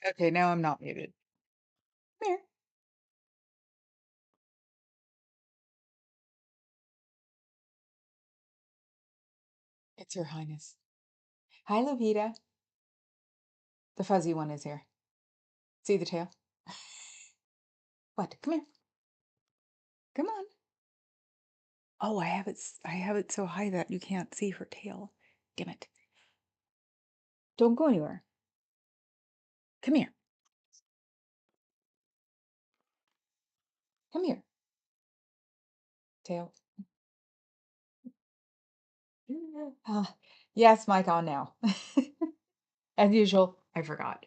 Okay, now I'm not muted. Come here. It's Her Highness. Hi, Lupita. The fuzzy one is here. See the tail? What? Come here. Come on. Oh, I have it so high that you can't see her tail. Damn it. Don't go anywhere. Come here. Come here. Tail. Yes, mic on now. As usual, I forgot.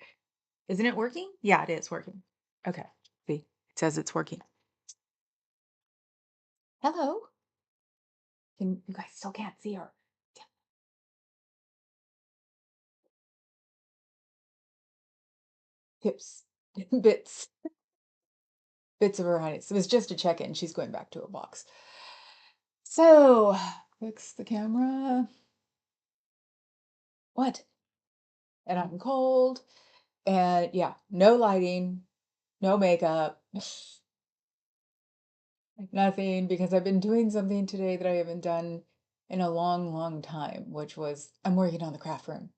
Isn't it working? Yeah, it is working. Okay. See, it says it's working. Hello. You guys still can't see her. Tips. Bits. Bits of Her Highness. It was just a check-in. She's going back to her box. So, fix the camera. What? And I'm cold. And yeah, no lighting, no makeup, nothing, because I've been doing something today that I haven't done in a long, long time, which was I'm working on the craft room.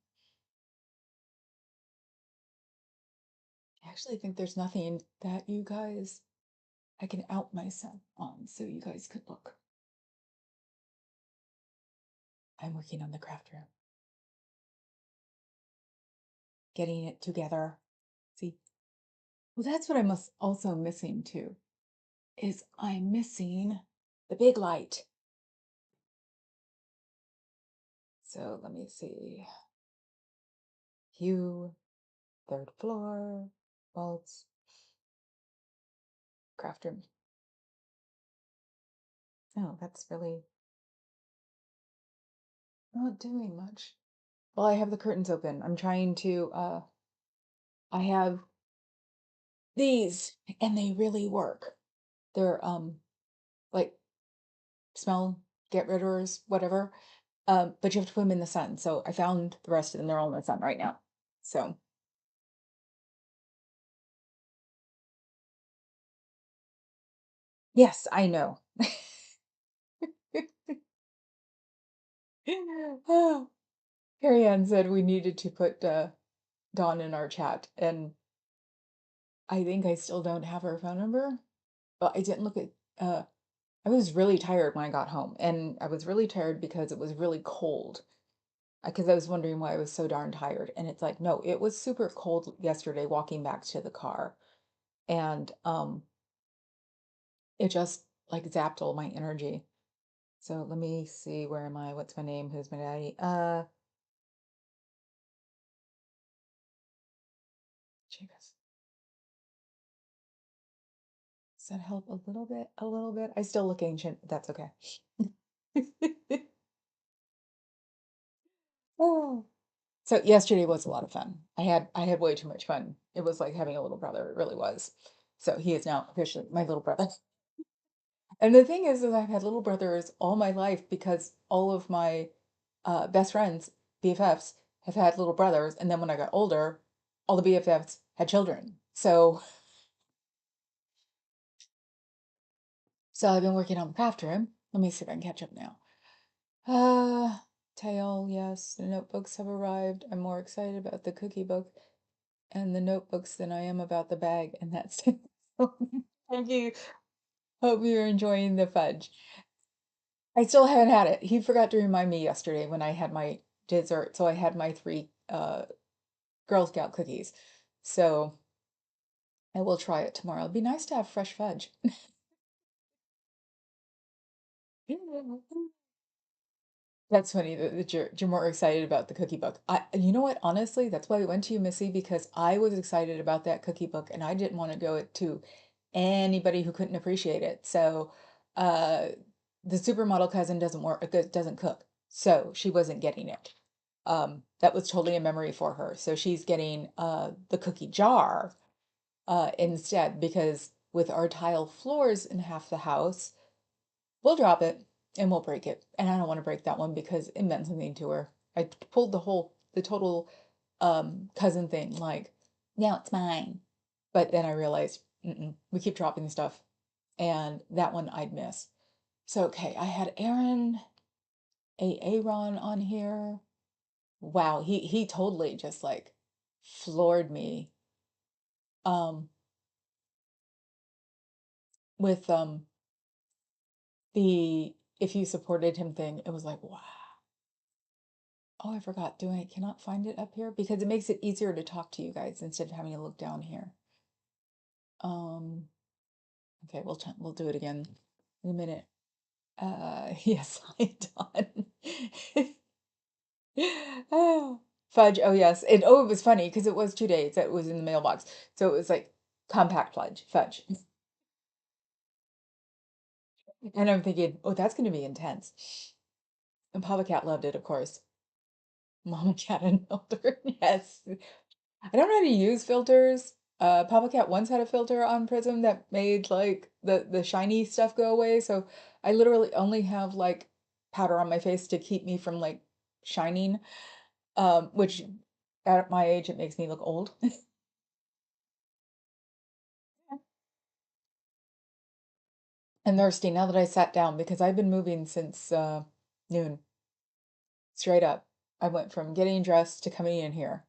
I actually think there's nothing that you guys I can out myself on so you guys could look. I'm working on the craft room. Getting it together. See? Well, that's what I'm also missing too, is I'm missing the big light. So let me see. Hue, third floor, bulbs, craft room. Oh, that's really not doing much. Well, I have the curtains open. I'm trying to, I have these and they really work. They're, like smell get ridders, whatever. But you have to put them in the sun. So I found the rest of them. They're all in the sun right now. So yes, I know. Oh, Carrie Ann said we needed to put Dawn in our chat, and I think I still don't have her phone number. But I didn't look at. I was really tired when I got home, and I was really tired because it was really cold. Because I was wondering why I was so darn tired, and it's like, no, it was super cold yesterday walking back to the car, and it just like zapped all my energy. So let me see, where am I? What's my name? Who's my daddy? Chicas. Does that help a little bit? A little bit? I still look ancient. That's okay. Oh. So yesterday was a lot of fun. I had way too much fun. It was like having a little brother. It really was. So he is now officially my little brother. And the thing is I've had little brothers all my life because all of my best friends, BFFs, have had little brothers. And then when I got older, all the BFFs had children. So I've been working on the craft room. Let me see if I can catch up now. Uh, Tail, yes, the notebooks have arrived. I'm more excited about the cookie book and the notebooks than I am about the bag, and that's thank you. Hope you're enjoying the fudge. I still haven't had it. He forgot to remind me yesterday when I had my dessert, so I had my three Girl Scout cookies. So I will try it tomorrow. It'd be nice to have fresh fudge. That's funny that you're more excited about the cookie book. You know what? Honestly, that's why I went to you, Missy, because I was excited about that cookie book, and I didn't want to go it to anybody who couldn't appreciate it. So, uh, the supermodel cousin doesn't work, doesn't cook, so she wasn't getting it. That was totally a memory for her. So she's getting the cookie jar instead, because with our tile floors in half the house. We'll drop it and we'll break it. And I don't want to break that one because it meant something to her. I pulled the total cousin thing like Now it's mine. But then I realized, we keep dropping stuff, and that one I'd miss. So, okay, I had Aaron on here. Wow, he totally just like floored me um with the if you supported him thing. It was like, wow. Oh, I forgot. Do I cannot find it up here because it makes it easier to talk to you guys instead of having to look down here. Um, okay, we'll do it again in a minute. Yes, I done. Oh, fudge. Oh, yes. It was funny because it was 2 days that it was in the mailbox. So it was like compact fudge. And I'm thinking, oh, that's going to be intense. And Papa Cat loved it, of course. Mama Cat and Filter. Yes. I don't know how to use filters. Papa Cat once had a filter on Prism that made like the shiny stuff go away. So I literally only have like powder on my face to keep me from like shining. Which at my age it makes me look old. And thirsty now that I sat down because I've been moving since noon. Straight up. I went from getting dressed to coming in here.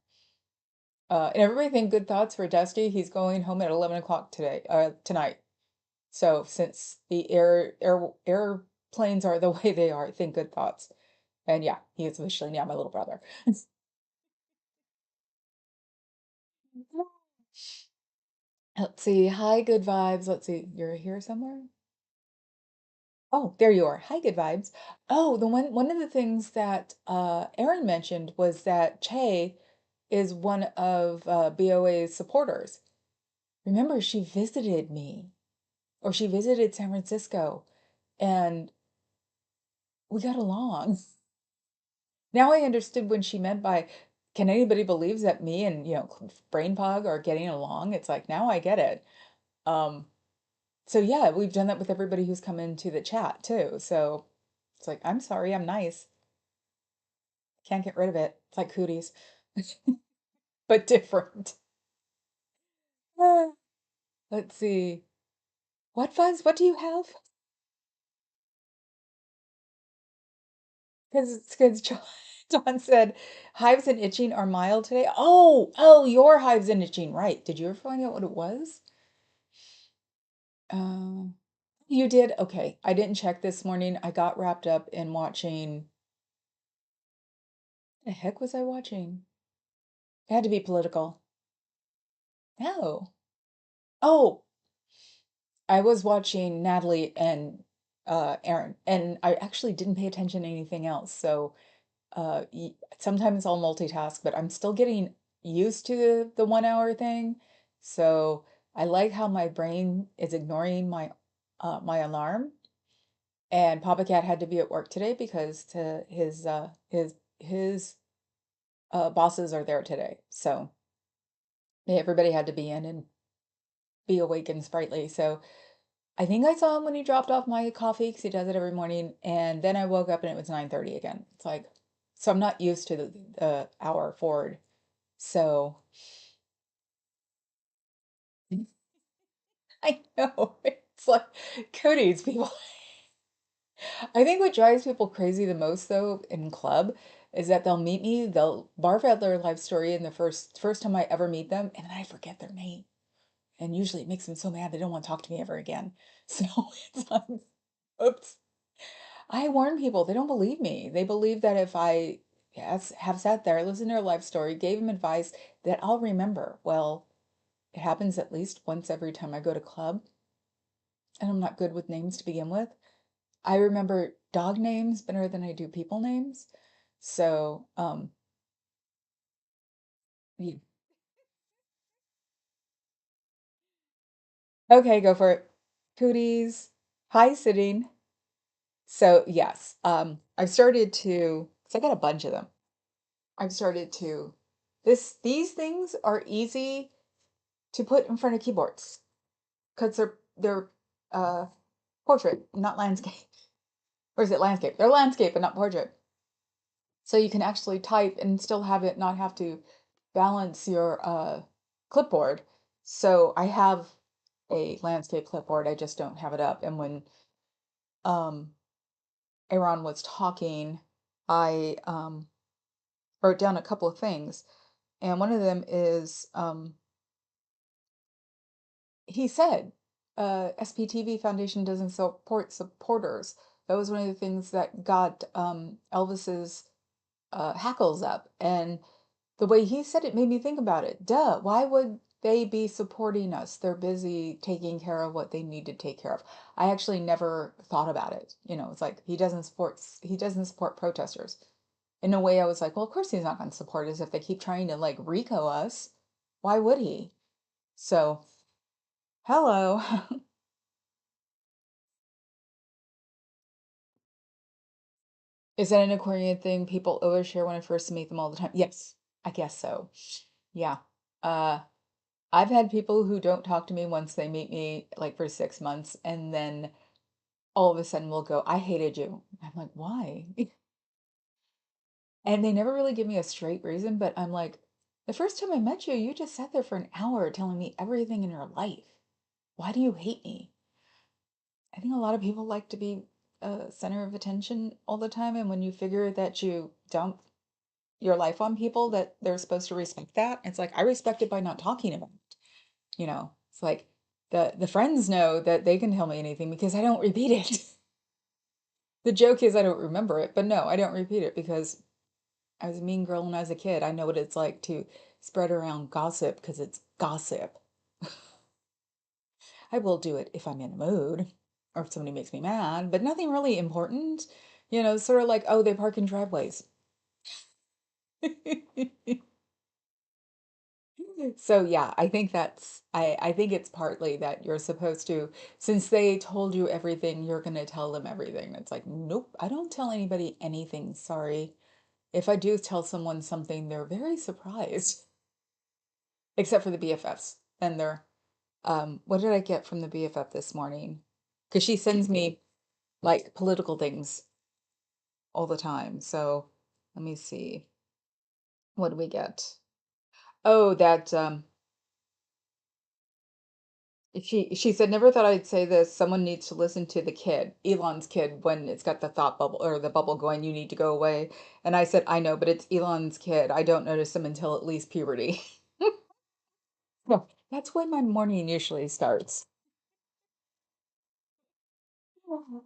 And everybody think good thoughts for Dusty. He's going home at 11 o'clock tonight. So since the airplanes are the way they are, think good thoughts. And yeah, he is officially now my little brother. Let's see. Hi, good vibes. Let's see. You're here somewhere? Oh, there you are. Hi, good vibes. Oh, the one of the things that Aaron mentioned was that Che is one of BOA's supporters. Remember, she visited me, or she visited San Francisco, and we got along. Now I understood when she meant by, can anybody believes that me and, Brain Pug are getting along? It's like, now I get it. Um, so yeah, we've done that with everybody who's come into the chat too. So it's like, I'm sorry, I'm nice. Can't get rid of it. It's like cooties, but different. Ah, let's see. What fuzz? What do you have? Because John said hives and itching are mild today. Oh, your hives and itching, right. Did you ever find out what it was? Um, you did? Okay. I didn't check this morning. I got wrapped up in watching. The heck was I watching? It had to be political. No. Oh, I was watching Natalie and Aaron, and I actually didn't pay attention to anything else. So sometimes I'll multitask, but I'm still getting used to the 1 hour thing. So I like how my brain is ignoring my alarm. And Papa Cat had to be at work today because his bosses are there today. So everybody had to be in and be awake and sprightly. So I think I saw him when he dropped off my coffee because he does it every morning. And then I woke up and it was 9:30 again. It's like, so I'm not used to the hour forward. So I know it's like cooties people. I think what drives people crazy the most though in club is that they'll meet me, they'll barf out their life story in the first time I ever meet them, and then I forget their name. And usually it makes them so mad they don't want to talk to me ever again. So it's like, oops. I warn people, they don't believe me. They believe that if I have sat there, listened to their life story, gave them advice, that I'll remember. Well, it happens at least once every time I go to club, and I'm not good with names to begin with. I remember dog names better than I do people names. So, y- okay, go for it. Cooties. Hi, sitting. So, yes, I've started to, because I got a bunch of them. I've started to, these things are easy to put in front of keyboards because they're uh portrait, not landscape. Or is it landscape? They're landscape, but not portrait. So you can actually type and still have it not have to balance your clipboard. So I have a landscape clipboard. I just don't have it up. And when um Aaron was talking, I wrote down a couple of things. And one of them is he said SPTV Foundation doesn't support supporters. That was one of the things that got Elvis's hackles up. And the way he said it made me think about it. Duh, why would they be supporting us? They're busy taking care of what they need to take care of. I actually never thought about it. It's like he doesn't support protesters. In a way, I was like, well, of course he's not going to support us if they keep trying to like RICO us. Why would he? So, hello. Is that an Aquarian thing? People overshare when I first meet them all the time. Yes, I guess so. Yeah. Uh, I've had people who don't talk to me once they meet me, like for 6 months, and then all of a sudden will go, I hated you. I'm like, why? And they never really give me a straight reason, but I'm like, the first time I met you, you just sat there for an hour telling me everything in your life. Why do you hate me? I think a lot of people like to be a center of attention all the time, and when you figure that you dump your life on people, that they're supposed to respect that, it's like I respect it by not talking about it. It's like the friends know that they can tell me anything because I don't repeat it. The joke is I don't remember it, but no, I don't repeat it because I was a mean girl when I was a kid. I know what it's like to spread around gossip because it's gossip. I will do it if I'm in a mood or if somebody makes me mad, but nothing really important. Sort of like, oh, they park in driveways. So yeah, I think it's partly that you're supposed to, since they told you everything, you're gonna tell them everything. It's like, nope, I don't tell anybody anything, sorry. If I do tell someone something, they're very surprised. Except for the BFFs. And they're what did I get from the BFF this morning? Because she sends me like political things all the time. So let me see. What do we get? Oh, that she said, never thought I'd say this. Someone needs to listen to the kid, Elon's kid, when it's got the thought bubble or the bubble going, you need to go away. And I said, I know, but it's Elon's kid. I don't notice him until at least puberty. Yeah, that's when my morning usually starts.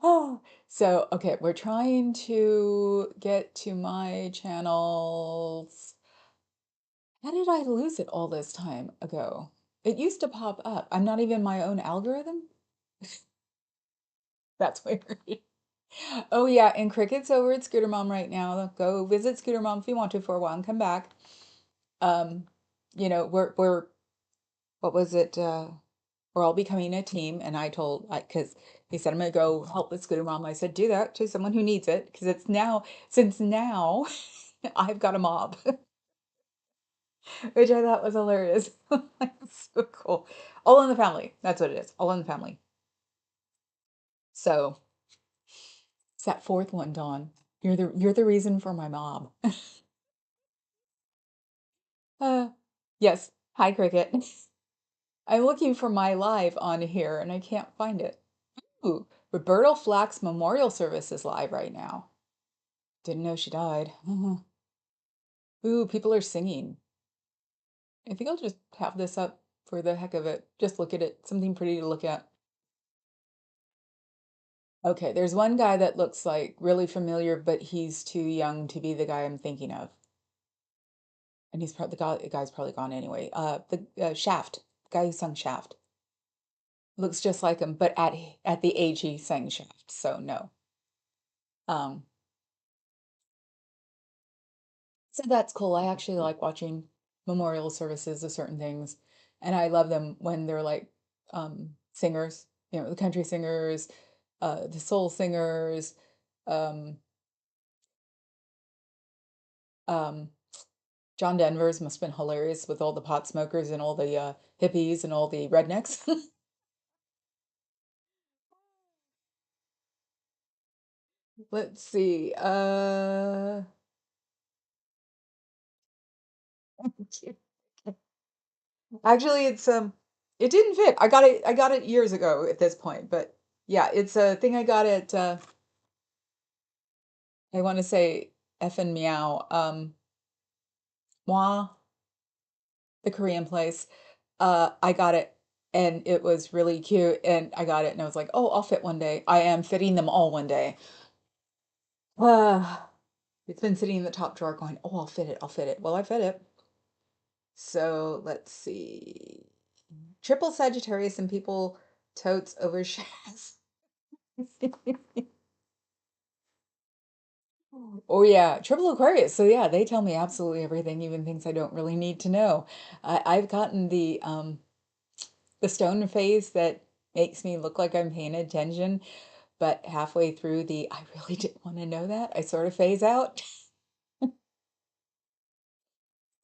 Oh, so okay, we're trying to get to my channels. How did I lose it all this time ago? It used to pop up. I'm not even my own algorithm. That's weird. Oh yeah, and Cricket's over at Scooter Mom right now. Go visit Scooter Mom if you want to for a while and come back. Um, we're what was it? We're all becoming a team, and I told because he said I'm gonna go help with Scooter Mom. I said do that to someone who needs it because it's now since now I've got a mob, which I thought was hilarious. So cool. All in the family. That's what it is. All in the family. So it's that fourth one, Dawn. You're the reason for my mob. Uh, yes. Hi, Cricket. I'm looking for my live on here and I can't find it. Ooh, Roberta Flack's memorial service is live right now. Didn't know she died. Ooh, people are singing. I think I'll just have this up for the heck of it. Just look at it. Something pretty to look at. Okay, there's one guy that looks like really familiar, but he's too young to be the guy I'm thinking of. And he's probably the guy's probably gone anyway. The Shaft, the guy who sung Shaft, looks just like him, but at the age he sang Shaft. So no. Um, so that's cool. I actually like watching memorial services of certain things, and I love them when they're like singers, the country singers, the soul singers, um, um, John Denver's must have been hilarious with all the pot smokers and all the hippies and all the rednecks. Let's see. Actually, it didn't fit. I got it years ago at this point, but yeah, it's a thing I got at I want to say F and Meow, Moi, the Korean place. I got it and it was really cute and I got it and I was like, "Oh, I'll fit one day." I am fitting them all one day. Uh, it's been sitting in the top drawer going, "Oh, I'll fit it. I'll fit it." Well, I fit it. So, let's see. Triple Sagittarius and people totes over Shaz. Oh yeah, triple Aquarius. So yeah, they tell me absolutely everything, even things I don't really need to know. I've gotten the stone phase that makes me look like I'm paying attention, but halfway through the I really didn't want to know that, I sort of phase out.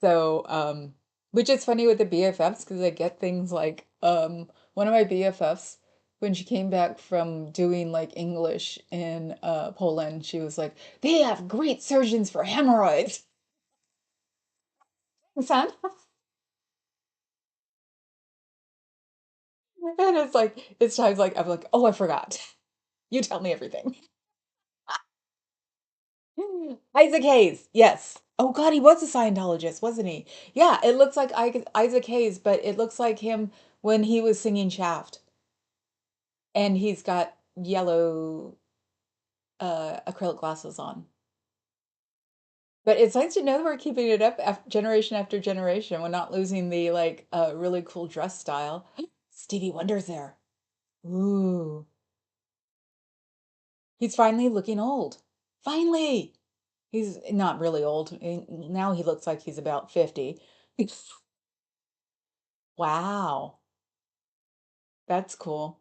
So, which is funny with the BFFs because I get things like one of my BFFs when she came back from doing like English in Poland, she was like, "They have great surgeons for hemorrhoids." Son. And it's like it's times like I'm like, "Oh, I forgot. You tell me everything." Isaac Hayes, yes. Oh God, he was a Scientologist, wasn't he? Yeah, it looks like Isaac Hayes, but it looks like him when he was singing Shaft, and he's got yellow acrylic glasses on. But it's nice to know we're keeping it up generation after generation. We're not losing the like really cool dress style. Stevie Wonder's there. Ooh, he's finally looking old. Finally. He's not really old. Now he looks like he's about 50. Wow, that's cool.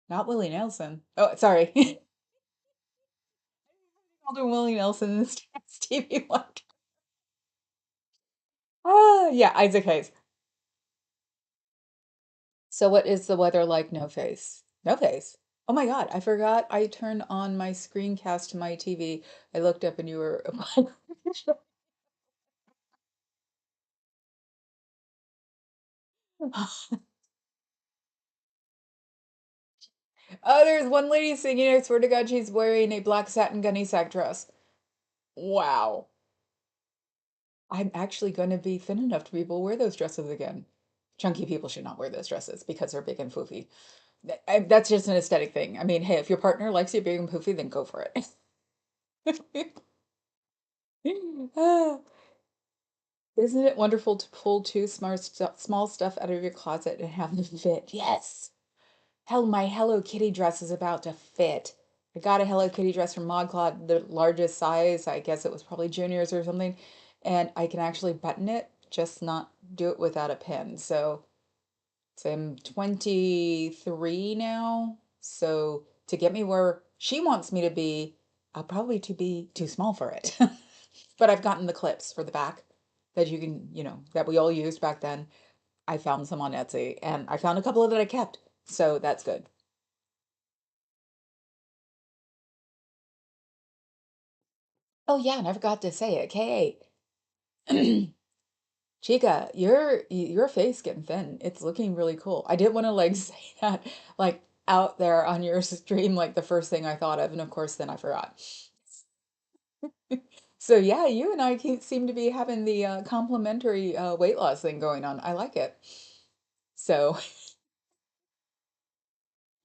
Not Willie Nelson. Oh, sorry. Older Willie Nelson instead of Stevie Wonder. Ah, yeah, Isaac Hayes. So what is the weather like? No face. No face. Oh my God, I forgot I turned on my screencast to my TV. I looked up and you were Oh, there's one lady singing. I swear to God, she's wearing a black satin gunny sack dress. Wow. I'm actually going to be thin enough to be able to wear those dresses again. Chunky people should not wear those dresses because they're big and poofy. That's just an aesthetic thing. I mean, hey, if your partner likes you big and poofy, then go for it. Ah, isn't it wonderful to pull two small stuff out of your closet and have them fit? Yes. Hell, my Hello Kitty dress is about to fit. I got a Hello Kitty dress from ModCloth, the largest size. I guess it was probably juniors or something. And I can actually button it, just not do it without a pin. So I'm 23 now. So to get me where she wants me to be, I'll probably to be too small for it. But I've gotten the clips for the back that you can, that we all used back then. I found some on Etsy and I found a couple of that I kept. So that's good. Oh yeah, and I forgot to say it. K8. Chica, your face getting thin. It's looking really cool. I didn't want to like say that like out there on your stream like the first thing I thought of, and of course then I forgot. So yeah, you and I seem to be having the complementary weight loss thing going on. I like it. So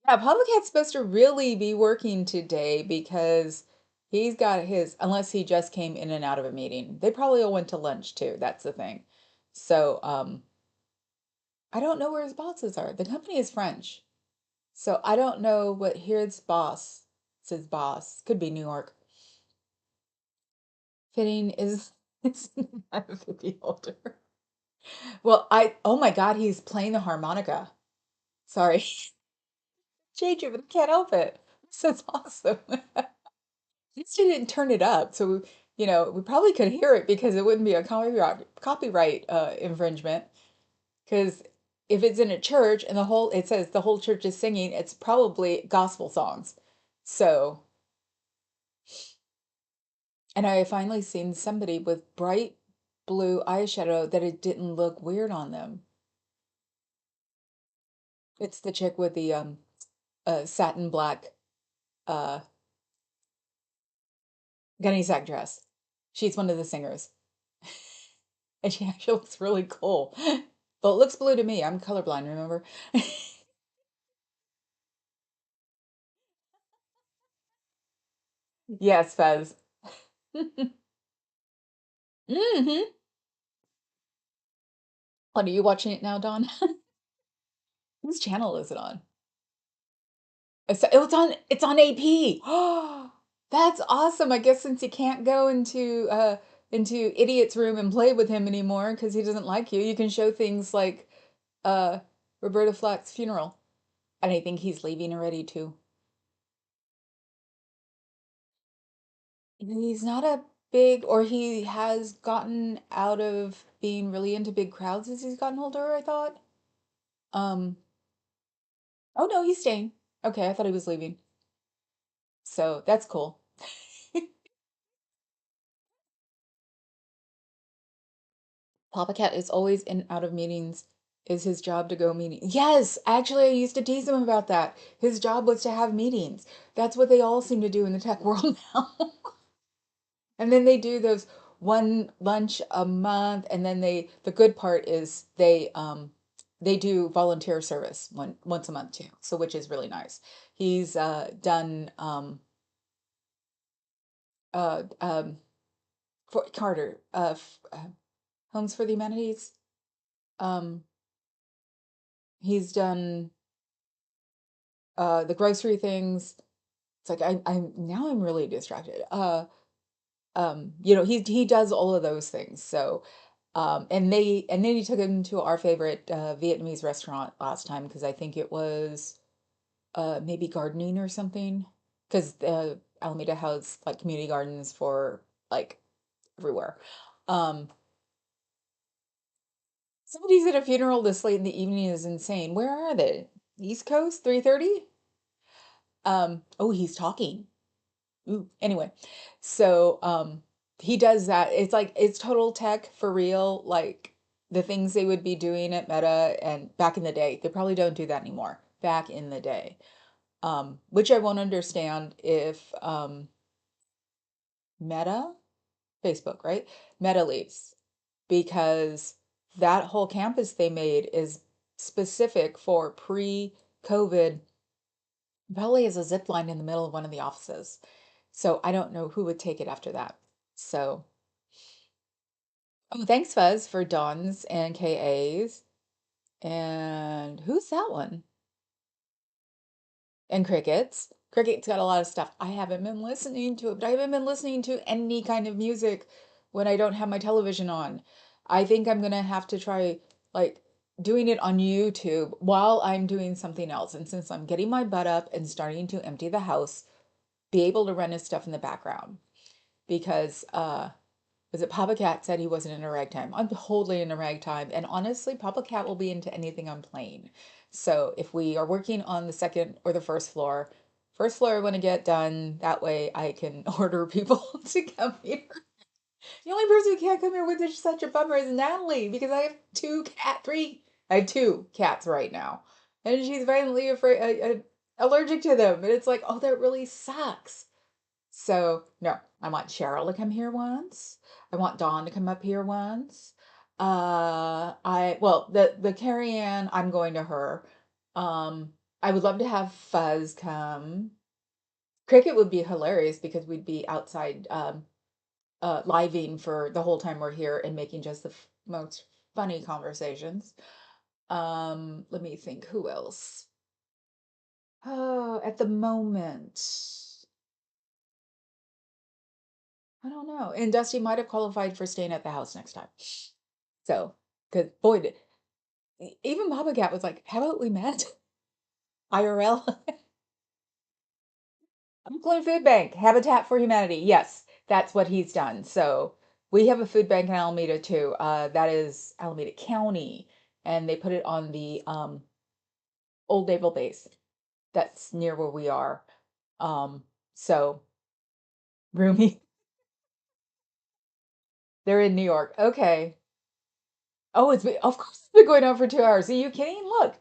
yeah, Public Head's supposed to really be working today because he's got his, unless he just came in and out of a meeting. They probably all went to lunch too. That's the thing. So I don't know where his bosses are. The company is French. So I don't know what his boss, it's his boss, could be New York. Fitting is not a 50 older. Well, oh my God, he's playing the harmonica. Sorry. Change it, but I can't help it. This is awesome. At least he didn't turn it up. So, we probably could hear it because it wouldn't be a copyright infringement. Because if it's in a church and it says the whole church is singing, it's probably gospel songs. So, and I finally seen somebody with bright blue eyeshadow that it didn't look weird on them. It's the chick with the satin black uh gunny sack dress. She's one of the singers. And she actually looks really cool. But it looks blue to me. I'm colorblind, remember? Yes, Fez. Hmm. What, are you watching it now, Dawn? Whose channel is it on? It's on AP. Oh, that's awesome. I guess since you can't go into Idiot's room and play with him anymore because he doesn't like you, you can show things like uh Roberta Flack's funeral. And I think he's leaving already too. He's not a big, or he has gotten out of being really into big crowds as he's gotten older, I thought. Um, oh no, he's staying. Okay, I thought he was leaving. So that's cool. Papa Cat is always in and out of meetings. Is his job to go meeting? Yes, actually, I used to tease him about that. His job was to have meetings. That's what they all seem to do in the tech world now. And then they do those one lunch a month, and then the good part is they do volunteer service once a month too, so which is really nice. He's done uh um for Carter Homes for the Humanities. Um he's done the grocery things. It's like I'm really distracted. He does all of those things. So and then he took him to our favorite Vietnamese restaurant last time because I think it was maybe gardening or something, because Alameda has like community gardens for like everywhere. um Somebody's at a funeral this late in the evening is insane. Where are they? East Coast, 3:30. Oh, he's talking. Ooh, anyway, so he does that. It's like it's total tech for real, like the things they would be doing at Meta and back in the day. They probably don't do that anymore. Back in the day. Which I won't understand if Meta, Facebook, right? Meta leaves because that whole campus they made is specific for pre-COVID, probably as a zip line in the middle of one of the offices. So I don't know who would take it after that. So, oh, thanks, Fuzz, for Dons and KAs. And who's that one? And Crickets. Cricket's got a lot of stuff. I haven't been listening to it, but I haven't been listening to any kind of music when I don't have my television on. I think I'm gonna have to try like doing it on YouTube while I'm doing something else. And since I'm getting my butt up and starting to empty the house, be able to run his stuff in the background because was it Papa Cat said he wasn't into ragtime? I'm totally into ragtime, and honestly, Papa Cat will be into anything I'm playing. So if we are working on the second or the first floor I want to get done. That way I can order people to come here. The only person who can't come here with is such a bummer is Natalie because I have three. I have two cats right now, and she's violently afraid, allergic to them, and it's like, oh, that really sucks. So, no, I want Cheryl to come here once. I want Dawn to come up here once. Well, the Carrie Ann, I'm going to her. I would love to have Fuzz come. Cricket would be hilarious because we'd be outside living for the whole time we're here and making just the most funny conversations. Let me think, who else? Oh, at the moment, I don't know. And Dusty might have qualified for staying at the house next time. So, because boy, even Baba Cat was like, "How about we met IRL?" Brooklyn Food Bank, Habitat for Humanity. Yes, that's what he's done. So we have a food bank in Alameda too. That is Alameda County, and they put it on the Old Naval Base. That's near where we are. So roomy. They're in New York. Okay. Oh, of course it's been going on for 2 hours. Are you kidding? Look,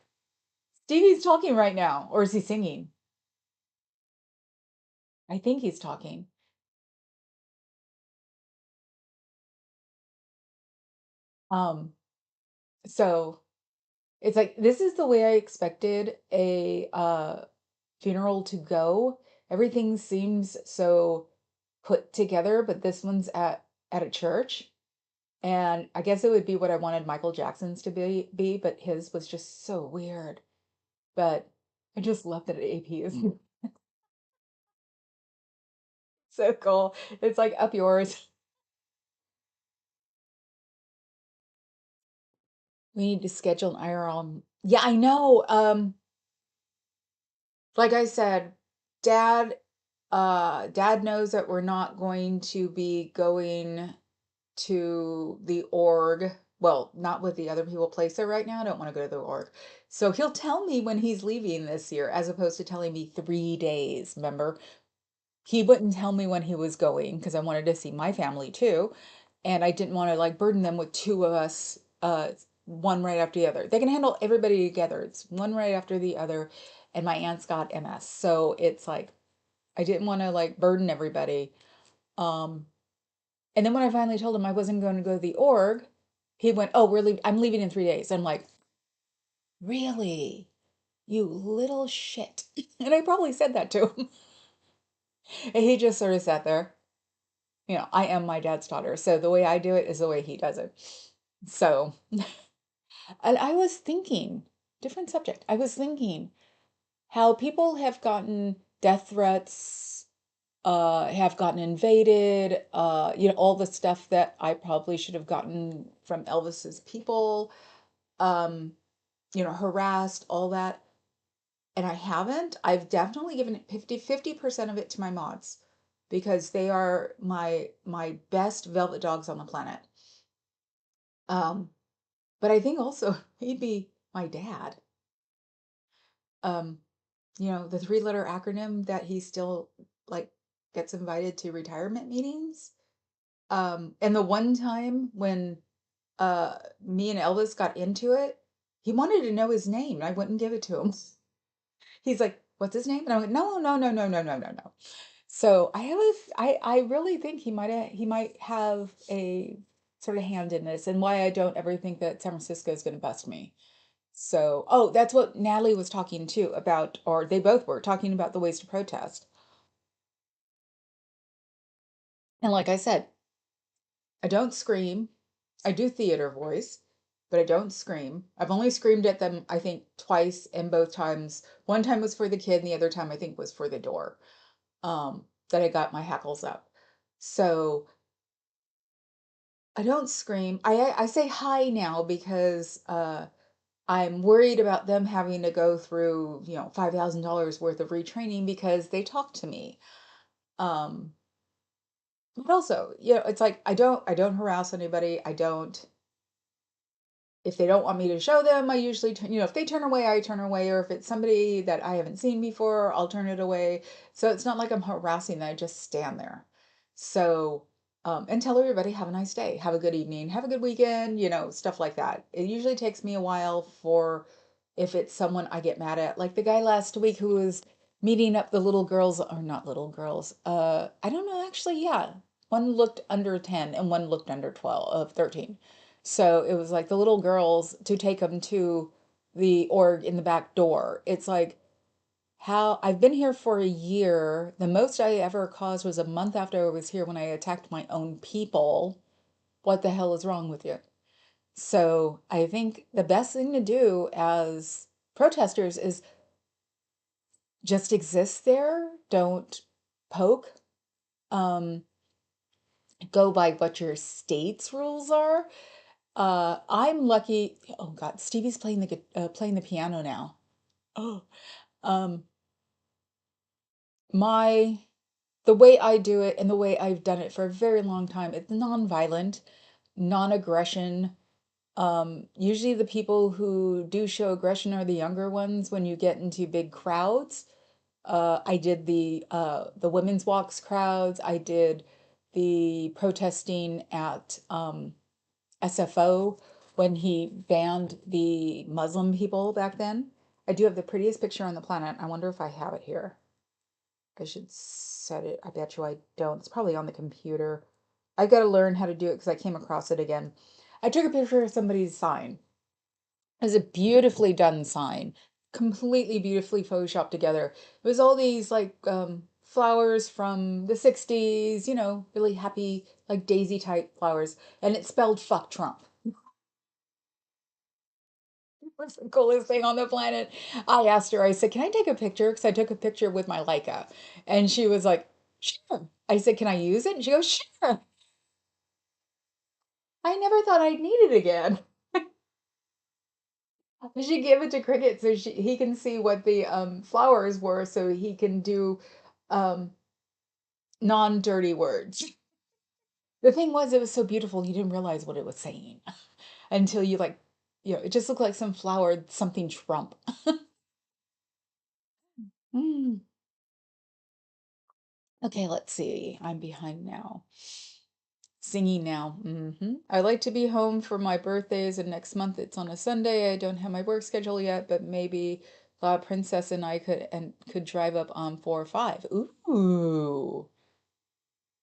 Stevie's talking right now, or is he singing? I think he's talking. Um, so it's like this is the way I expected a funeral to go. Everything seems so put together, but this one's at a church. And I guess it would be what I wanted Michael Jackson's to be, but his was just so weird. But I just love that AP is so cool. It's like up yours. We need to schedule an IRL. Yeah, I know. Like I said, dad knows that we're not going to be going to the org. Well, not with the other people placed there right now. I don't want to go to the org. So he'll tell me when he's leaving this year, as opposed to telling me 3 days. Remember, he wouldn't tell me when he was going because I wanted to see my family too. And I didn't want to like burden them with two of us, one right after the other. They can handle everybody together. It's one right after the other. And my aunt's got MS. So it's like I didn't want to like burden everybody. Um, and then when I finally told him I wasn't going to go to the org, he went, "Oh, I'm leaving in 3 days." I'm like, "Really? You little shit." And I probably said that to him. And he just sort of sat there. I am my dad's daughter, so the way I do it is the way he does it. So, and I was thinking, different subject. I was thinking how people have gotten death threats, have gotten invaded, all the stuff that I probably should have gotten from Elvis's people, um, harassed, all that. And I haven't. I've definitely given it 50% of it to my mods because they are my best velvet dogs on the planet. Um, but I think also he'd be my dad. Um, the three-letter acronym that he still like gets invited to retirement meetings. And the one time when me and Elvis got into it, he wanted to know his name and I wouldn't give it to him. He's like, "What's his name?" And I went, "No, no, no, no, no, no, no, no." So I really think he might have a sort of hand in this and why I don't ever think that San Francisco is going to bust me. So, oh, that's what Natalie was talking too about, or they both were talking about the ways to protest. And like I said, I don't scream. I do theater voice, but I don't scream. I've only screamed at them, I think, twice, and both times, one time was for the kid, and the other time I think was for the door. That I got my hackles up. So I don't scream. I say hi now because I'm worried about them having to go through, $5,000 worth of retraining because they talk to me. Um, but also, it's like I don't harass anybody. I don't If they don't want me to show them, I usually if they turn away, I turn away, or if it's somebody that I haven't seen before, I'll turn it away. So it's not like I'm harassing them, I just stand there. So, and tell everybody, have a nice day, have a good evening, have a good weekend, stuff like that. It usually takes me a while for if it's someone I get mad at, like the guy last week who was meeting up the little girls, or not little girls, I don't know, actually, yeah. One looked under 10 and one looked under 12 of 13. So it was like the little girls to take them to the org in the back door. It's like how I've been here for a year. The most I ever caused was a month after I was here when I attacked my own people. What the hell is wrong with you? So I think the best thing to do as protesters is just exist there. Don't poke. Um, Go by what your state's rules are. I'm lucky. Oh God, Stevie's playing the piano now. Oh, um, my the way I do it and the way I've done it for a very long time, it's non-violent, non-aggression. Usually the people who do show aggression are the younger ones when you get into big crowds. I did the women's walks crowds. I did the protesting at SFO when he banned the Muslim people back then. I do have the prettiest picture on the planet. I wonder if I have it here. I should set it. I bet you I don't. It's probably on the computer. I got to learn how to do it because I came across it again. I took a picture of somebody's sign. It was a beautifully done sign, completely beautifully photoshopped together. It was all these like flowers from the 60s, really happy, like daisy type flowers. And it spelled fuck Trump. It was the coolest thing on the planet. I asked her, I said, can I take a picture? Because I took a picture with my Leica. And she was like, sure. I said, can I use it? And she goes, sure. I never thought I'd need it again. She gave it to Cricket so he can see what the flowers were so he can do um, non-dirty words. The thing was, it was so beautiful, you didn't realize what it was saying until you like, it just looked like some flower, something Trump. Mm. Okay, let's see. I'm behind now. Singing now. I'd like to be home for my birthdays, and next month it's on a Sunday. I don't have my work schedule yet, but maybe Princess and I could drive up on 4 or 5. Ooh,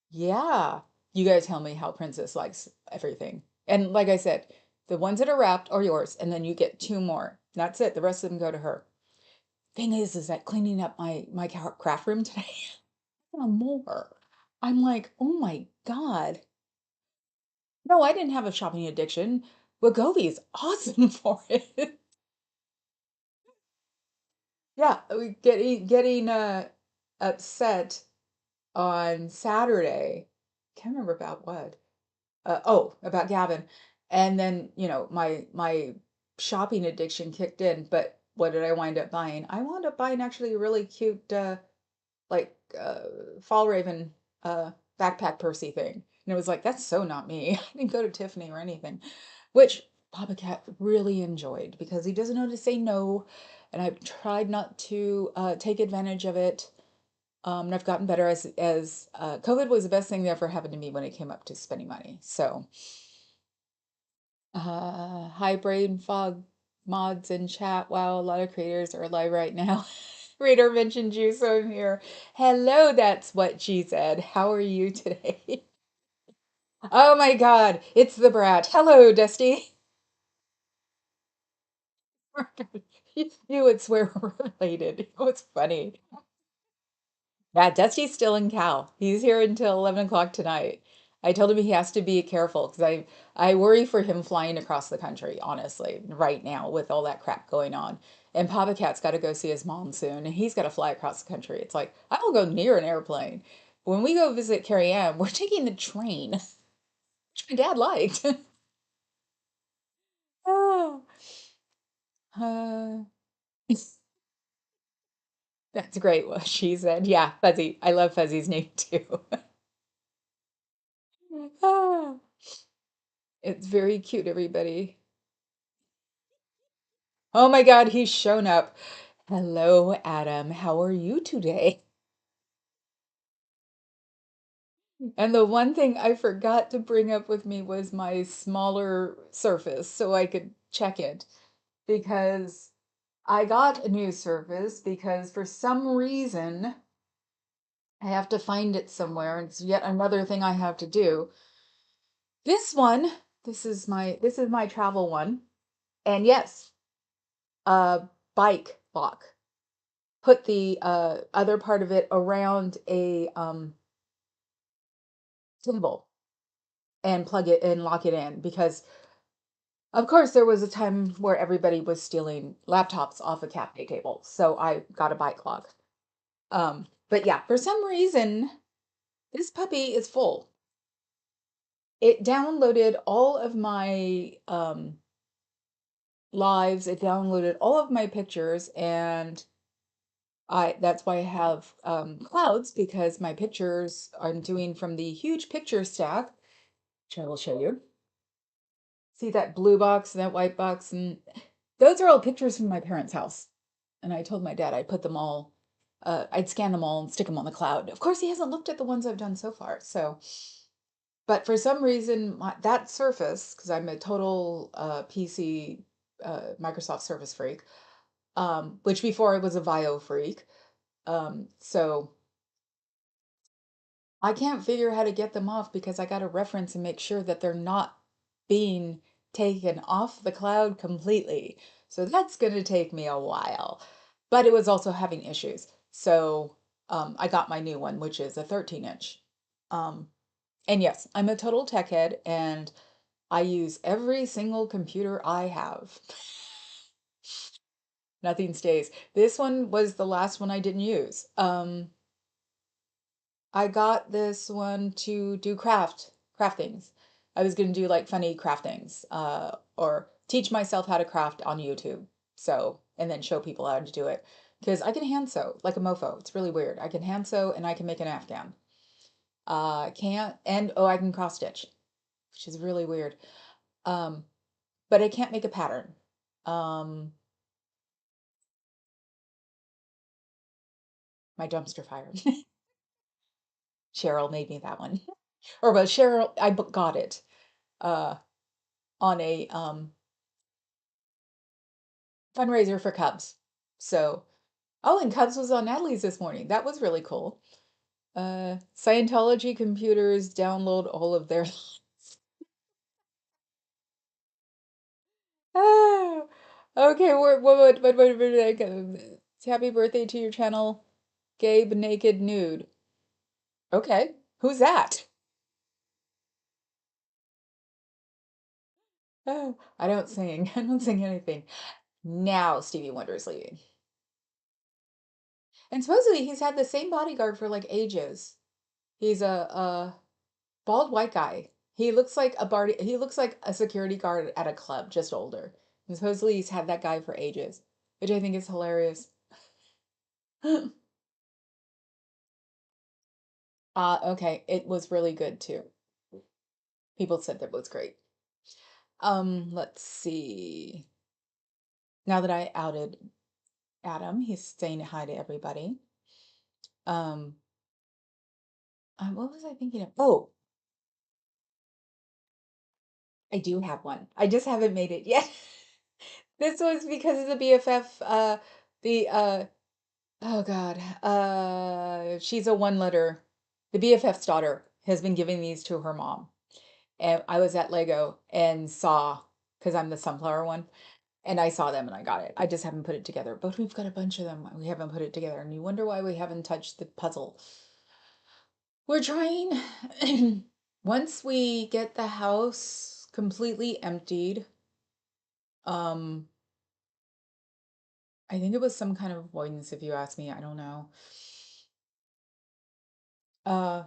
yeah. You gotta tell me how Princess likes everything. And like I said, the ones that are wrapped are yours, and then you get 2 more. That's it. The rest of them go to her. Thing is that cleaning up my craft room today, more. I'm like, oh my God. No, I didn't have a shopping addiction. Wegovy is awesome for it. Yeah, we getting upset on Saturday. Can't remember about what. Oh, about Gavin. And then, my shopping addiction kicked in, but what did I wind up buying? I wound up buying actually a really cute like Fall Raven backpack Percy thing. And it was like, that's so not me. I didn't go to Tiffany or anything, which Papa Cat really enjoyed because he doesn't know to say no. And I've tried not to take advantage of it. And I've gotten better as COVID was the best thing that ever happened to me when it came up to spending money. So, hi, Brain Fog mods in chat. Wow, a lot of creators are live right now. Reader mentioned you, so I'm here. Hello, that's what she said. How are you today? Oh my God, it's the brat. Hello, Dusty. You would swear we're related. What's funny? Yeah, Dusty's still in Cal. He's here until 11 o'clock tonight. I told him he has to be careful because I worry for him flying across the country, honestly, right now with all that crap going on. And Papa Cat's got to go see his mom soon, and he's got to fly across the country. It's like, I will go near an airplane. When we go visit Carrie Ann, we're taking the train, which my dad liked. Oh, uh, that's great what she said. Yeah, Fuzzy. I love Fuzzy's name too. Ah, it's very cute, everybody. Oh my God, he's shown up. Hello, Adam. How are you today? And the one thing I forgot to bring up with me was my smaller Surface so I could check it because I got a new Surface because for some reason I have to find it somewhere. It's yet another thing I have to do. This one, this is my travel one. And yes, a bike lock. Put the other part of it around a table and plug it and lock it in because of course there was a time where everybody was stealing laptops off a cafe table. So I got a bike lock. But yeah, for some reason this puppy is full. It downloaded all of my lives, it downloaded all of my pictures, and I that's why I have clouds because my pictures I'm doing from the huge picture stack, which I will show you. See that blue box and that white box, and those are all pictures from my parents' house. And I told my dad I'd put them all, I'd scan them all and stick them on the cloud. Of course, he hasn't looked at the ones I've done so far. So, But for some reason, that Surface, because I'm a total PC Microsoft Surface freak, which before I was a VAIO freak. So I can't figure how to get them off because I got to reference and make sure that they're not being taken off the cloud completely. So that's going to take me a while. But it was also having issues. So I got my new one, which is a 13-inch. Um, and yes, I'm a total tech head and I use every single computer I have. Nothing stays. This one was the last one I didn't use. I got this one to do craftings. I was gonna do like funny craftings, or teach myself how to craft on YouTube. So, and then show people how to do it. Because I can hand sew like a mofo. It's really weird. I can hand sew and I can make an Afghan. Can't, and oh, I can cross stitch, which is really weird. Um, but I can't make a pattern. Um, my dumpster fire. Cheryl made me that one. Or well, Cheryl, I got it uh on a fundraiser for Cubs. So, oh, and Cubs was on Natalie's this morning. That was really cool. Scientology computers download all of their Ah, okay, happy birthday to your channel, Gabe Naked Nude. Okay, who's that? Oh, I don't sing. I don't sing anything. Now Stevie Wonder's leaving. And supposedly he's had the same bodyguard for like ages. He's a bald white guy. He looks like a security guard at a club, just older. And supposedly he's had that guy for ages, which I think is hilarious. Okay, it was really good too. People said that was great. Let's see. Now that I outed Adam, he's saying hi to everybody. Um, what was I thinking of? Oh, I do have one. I just haven't made it yet. This was because of the BFF, the oh God, she's a one letter. The BFF's daughter has been giving these to her mom. And I was at Lego and saw, because I'm the sunflower one, and I saw them and I got it. I just haven't put it together, but we've got a bunch of them. We haven't put it together, and you wonder why we haven't touched the puzzle. We're trying. Once we get the house completely emptied, um, I think it was some kind of avoidance, if you ask me. I don't know. Uh,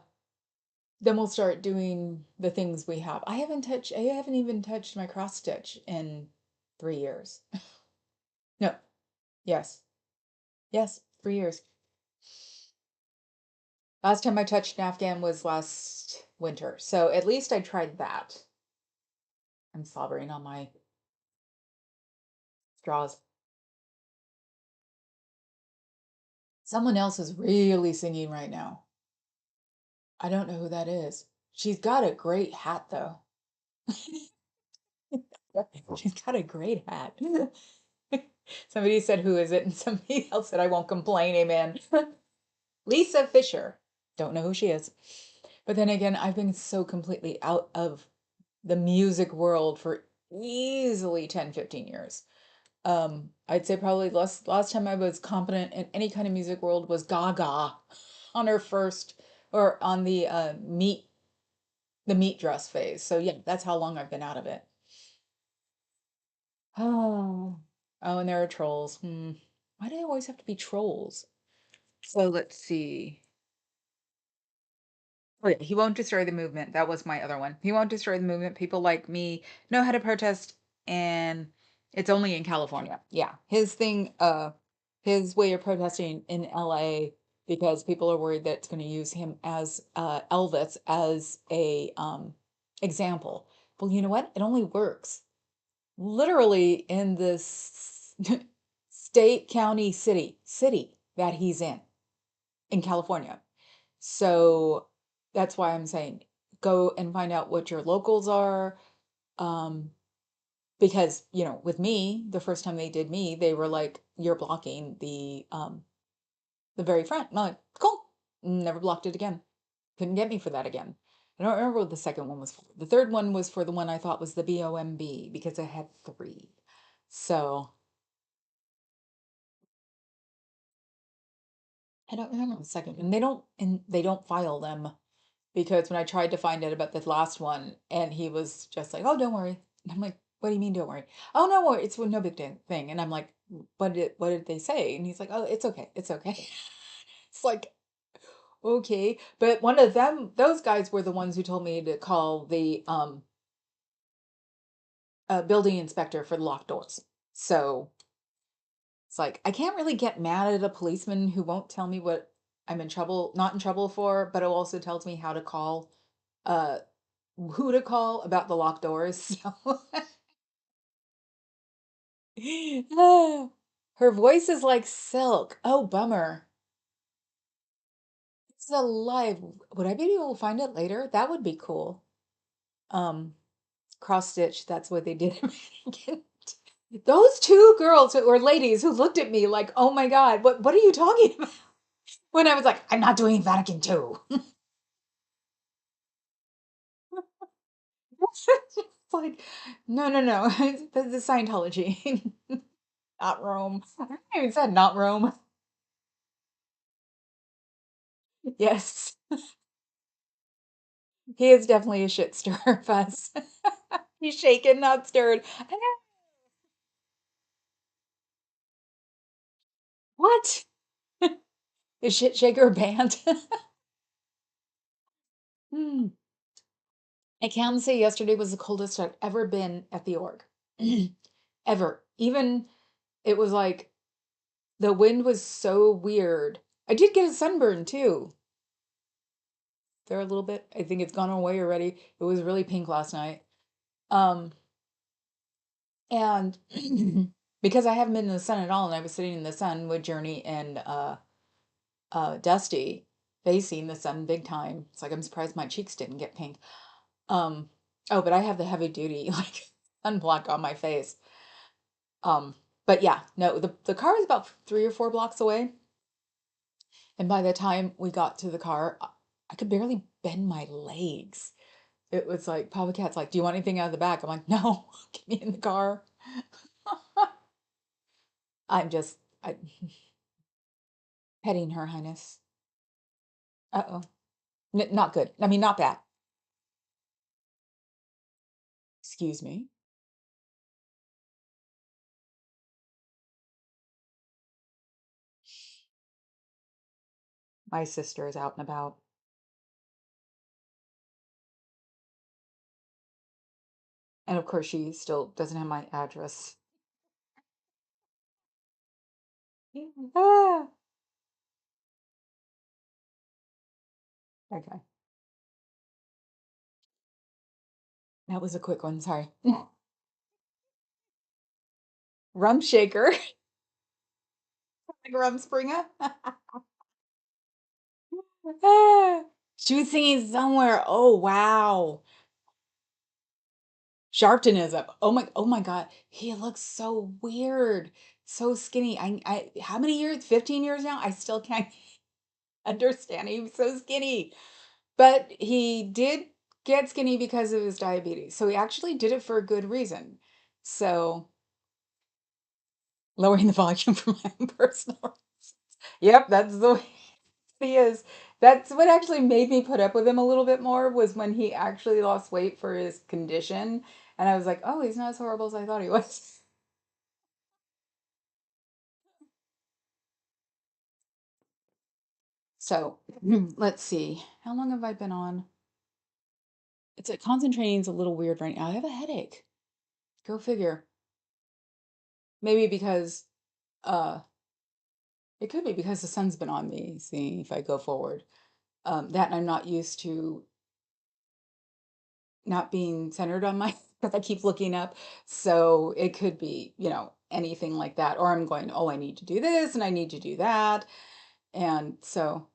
then we'll start doing the things we have. I haven't even touched my cross stitch in 3 years. No, yes, yes, 3 years. Last time I touched an Afghan was last winter, so at least I tried that. I'm slobbering on my straws. Someone else is really singing right now. I don't know who that is. She's got a great hat, though. She's got a great hat. Somebody said, "Who is it?" And somebody else said, "I won't complain, amen." Lisa Fisher. Don't know who she is. But then again, I've been so completely out of the music world for easily 10, 15 years. I'd say probably last time I was competent in any kind of music world was Gaga on her first or on the meat dress phase. So yeah, that's how long I've been out of it. Oh, oh, and there are trolls. Why do they always have to be trolls? So let's see. Oh, yeah, he won't destroy the movement. That was my other one. He won't destroy the movement. People like me know how to protest, and it's only in California. Yeah, his way of protesting in LA because people are worried that it's going to use him as Elvis as a example. Well, you know what? It only works literally in this state, county, city that he's in California. So that's why I'm saying go and find out what your locals are. Um, because, with me, the first time they did me, they were like, you're blocking the very front. And I'm like, cool. Never blocked it again. Couldn't get me for that again. I don't remember what the second one was for. The third one was for the one I thought was the BOMB because I had three. So I don't remember the second. And they don't file them because when I tried to find out about the last one and he was just like, "Oh, don't worry." And I'm like, "What do you mean don't worry?" "Oh, no worry. It's no big thing." And I'm like, "What did they say?" And he's like, "Oh, it's okay. It's okay." It's like, okay. But one of them, those guys were the ones who told me to call the building inspector for the locked doors. So it's like I can't really get mad at a policeman who won't tell me what I'm not in trouble for, but it also tells me how to call, uh, who to call about the locked doors. So Ah, her voice is like silk. Oh, bummer. It's alive. Would I be able to find it later? That would be cool. Um, Cross stitch. That's what they did in Mannequin. Those two girls or ladies who looked at me like, "Oh my God, what are you talking about?" When I was like, "I'm not doing Vatican II." It's like, no, no, no. The Scientology, not Rome. I even said not Rome. Yes, he is definitely a shit stirrer, Fuzz. He's shaken, not stirred. What? Is shit shaker banned? Hmm. I can say yesterday was the coldest I've ever been at the org. Ever. Even it was like the wind was so weird. I did get a sunburn too. There a little bit. I think it's gone away already. It was really pink last night. Um, and because I haven't been in the sun at all, and I was sitting in the sun with Journey and Dusty facing the sun big time. It's like I'm surprised my cheeks didn't get pink. Um, oh, but I have the heavy duty like sunblock on my face. Um, but yeah, no, the car was about 3 or 4 blocks away, and by the time we got to the car, I could barely bend my legs. It was like Papa Cat's like, "Do you want anything out of the back?" I'm like, "No, get me in the car." I petting Her Highness. Uh-oh. N Not good. I mean, not bad. Excuse me. My sister is out and about. And of course, she still doesn't have my address. Ah, okay. That was a quick one, sorry. Rum shaker, like Rumspringa. Ah, she was singing somewhere. Oh, wow. Sharpton is up. Oh my God. He looks so weird. So skinny. How many years? 15 years now? I still can't understand. He was so skinny. But he did get skinny because of his diabetes. So he actually did it for a good reason. So lowering the volume for my own personal reasons. Yep, that's the way he is. That's what actually made me put up with him a little bit more was when he actually lost weight for his condition. And I was like, oh, he's not as horrible as I thought he was. So let's see. How long have I been on? It's like concentrating's a little weird right now. I have a headache. Go figure. Maybe because it could be because the sun's been on me, see if I go forward. That and I'm not used to not being centered on my because I keep looking up. So it could be, anything like that. Or I'm going, oh, I need to do this and I need to do that. And so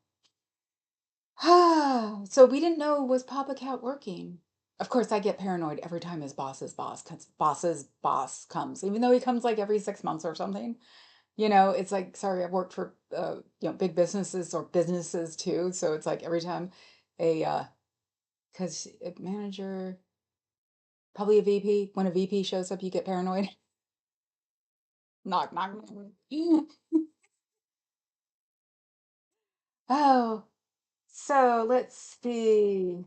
So we didn't know, was Papa Cat working? Of course, I get paranoid every time his boss's boss comes, even though he comes like every 6 months or something. It's like, sorry, I've worked for big businesses or businesses too. So it's like every time a because a manager, probably a VP, when a VP shows up, you get paranoid. Knock, knock, knock. Oh, so let's see.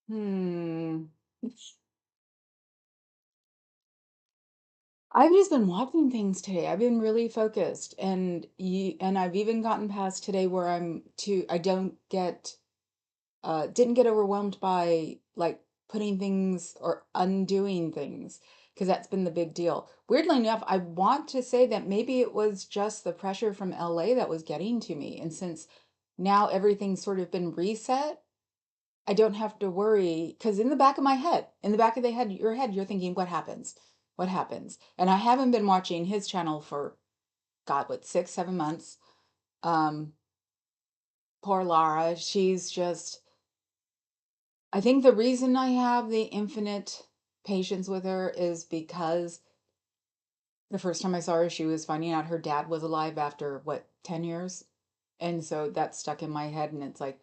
Hmm. I've just been watching things today. I've been really focused, and I've even gotten past today where I don't get didn't get overwhelmed by like putting things or undoing things, because that's been the big deal. Weirdly enough, I want to say that maybe it was just the pressure from LA that was getting to me. And since now everything's sort of been reset, I don't have to worry, because in the back of my head, in the back of your head, you're thinking, what happens? What happens? And I haven't been watching his channel for God, what, 6, 7 months. Um, Poor Lara, she's just, I think the reason I have the infinite patience with her is because the first time I saw her, she was finding out her dad was alive after what, 10 years? And so that stuck in my head, and it's like,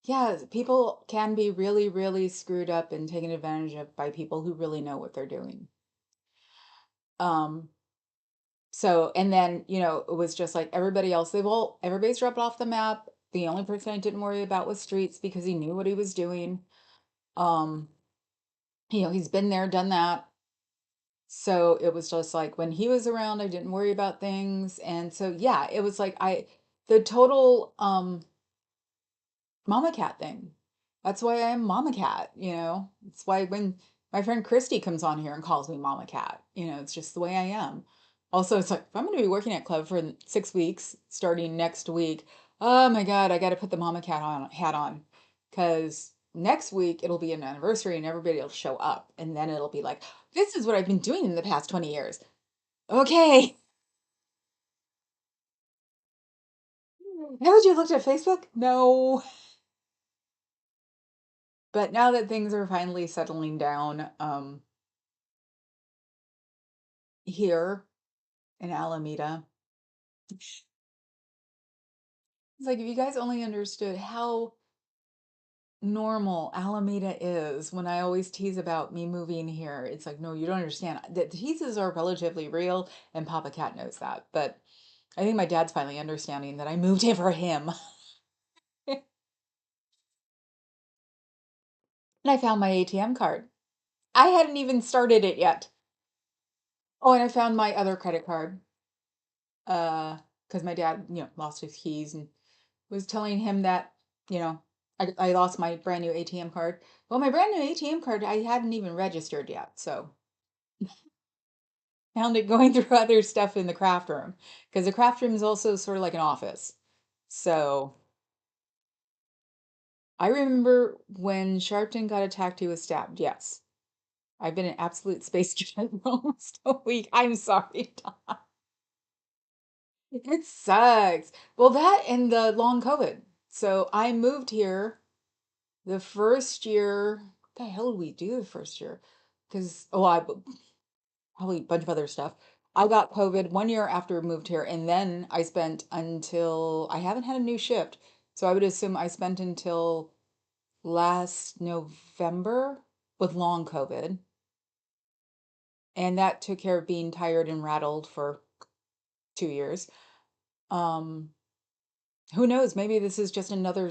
yeah, people can be really, really screwed up and taken advantage of by people who really know what they're doing. Um, so, and then, it was just like everybody else, everybody's dropped off the map. The only person I didn't worry about was Streets because he knew what he was doing. Um, he's been there, done that. So it was just like when he was around, I didn't worry about things. And so, yeah, it was like the total, Mama Cat thing. That's why I am Mama Cat. It's why when my friend Christy comes on here and calls me Mama Cat, it's just the way I am. Also, it's like if I'm going to be working at Club for 6 weeks, starting next week, oh my God, I got to put the Mama Cat hat on, because next week it'll be an anniversary and everybody will show up, and then it'll be like, this is what I've been doing in the past 20 years. Okay. Haven't you looked at Facebook? No. But now that things are finally settling down, here in Alameda. It's like if you guys only understood how normal Alameda is, when I always tease about me moving here, it's like, no, you don't understand. The teases are relatively real, and Papa Cat knows that. But I think my dad's finally understanding that I moved here for him. And I found my ATM card. I hadn't even started it yet. Oh, and I found my other credit card. Because my dad, lost his keys and was telling him that, you know, I lost my brand new ATM card. Well, my brand new ATM card, I hadn't even registered yet. So found it going through other stuff in the craft room, because the craft room is also sort of like an office. So I remember when Sharpton got attacked, he was stabbed. Yes. I've been in absolute space judgment for almost a week. I'm sorry, Tom. It sucks. Well, that and the long COVID. So I moved here the first year. What the hell did we do the first year? Because, probably a bunch of other stuff. I got COVID 1 year after we moved here, and then I spent until I haven't had a new shift. So I would assume I spent until last November with long COVID. And that took care of being tired and rattled for 2 years. Um, who knows? Maybe this is just another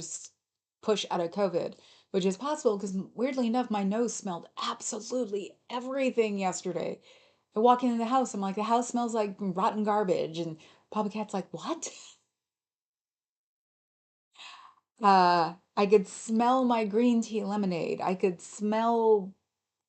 push out of COVID, which is possible because weirdly enough, my nose smelled absolutely everything yesterday. I walk into the house, I'm like, the house smells like rotten garbage. And Papa Cat's like, what? I could smell my green tea lemonade. I could smell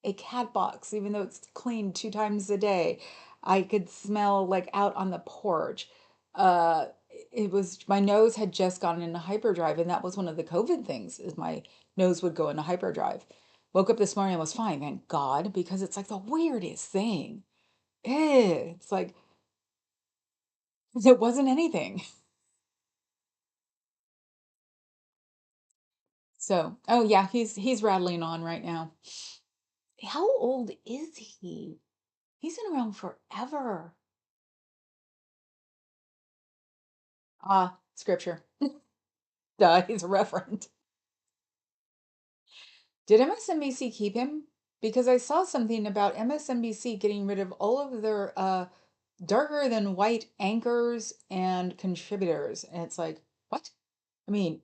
a cat box, even though it's cleaned 2 times a day. I could smell like out on the porch. Uh, it was my nose had just gone into hyperdrive, and that was one of the COVID things, is my nose would go into hyperdrive. Woke up this morning and was fine, thank God, because it's like the weirdest thing. It's like it wasn't anything. So, oh yeah, he's rattling on right now. How old is he? He's been around forever. Ah, scripture. Duh, he's a reverend. Did MSNBC keep him? Because I saw something about MSNBC getting rid of all of their darker than white anchors and contributors. And it's like, what? I mean,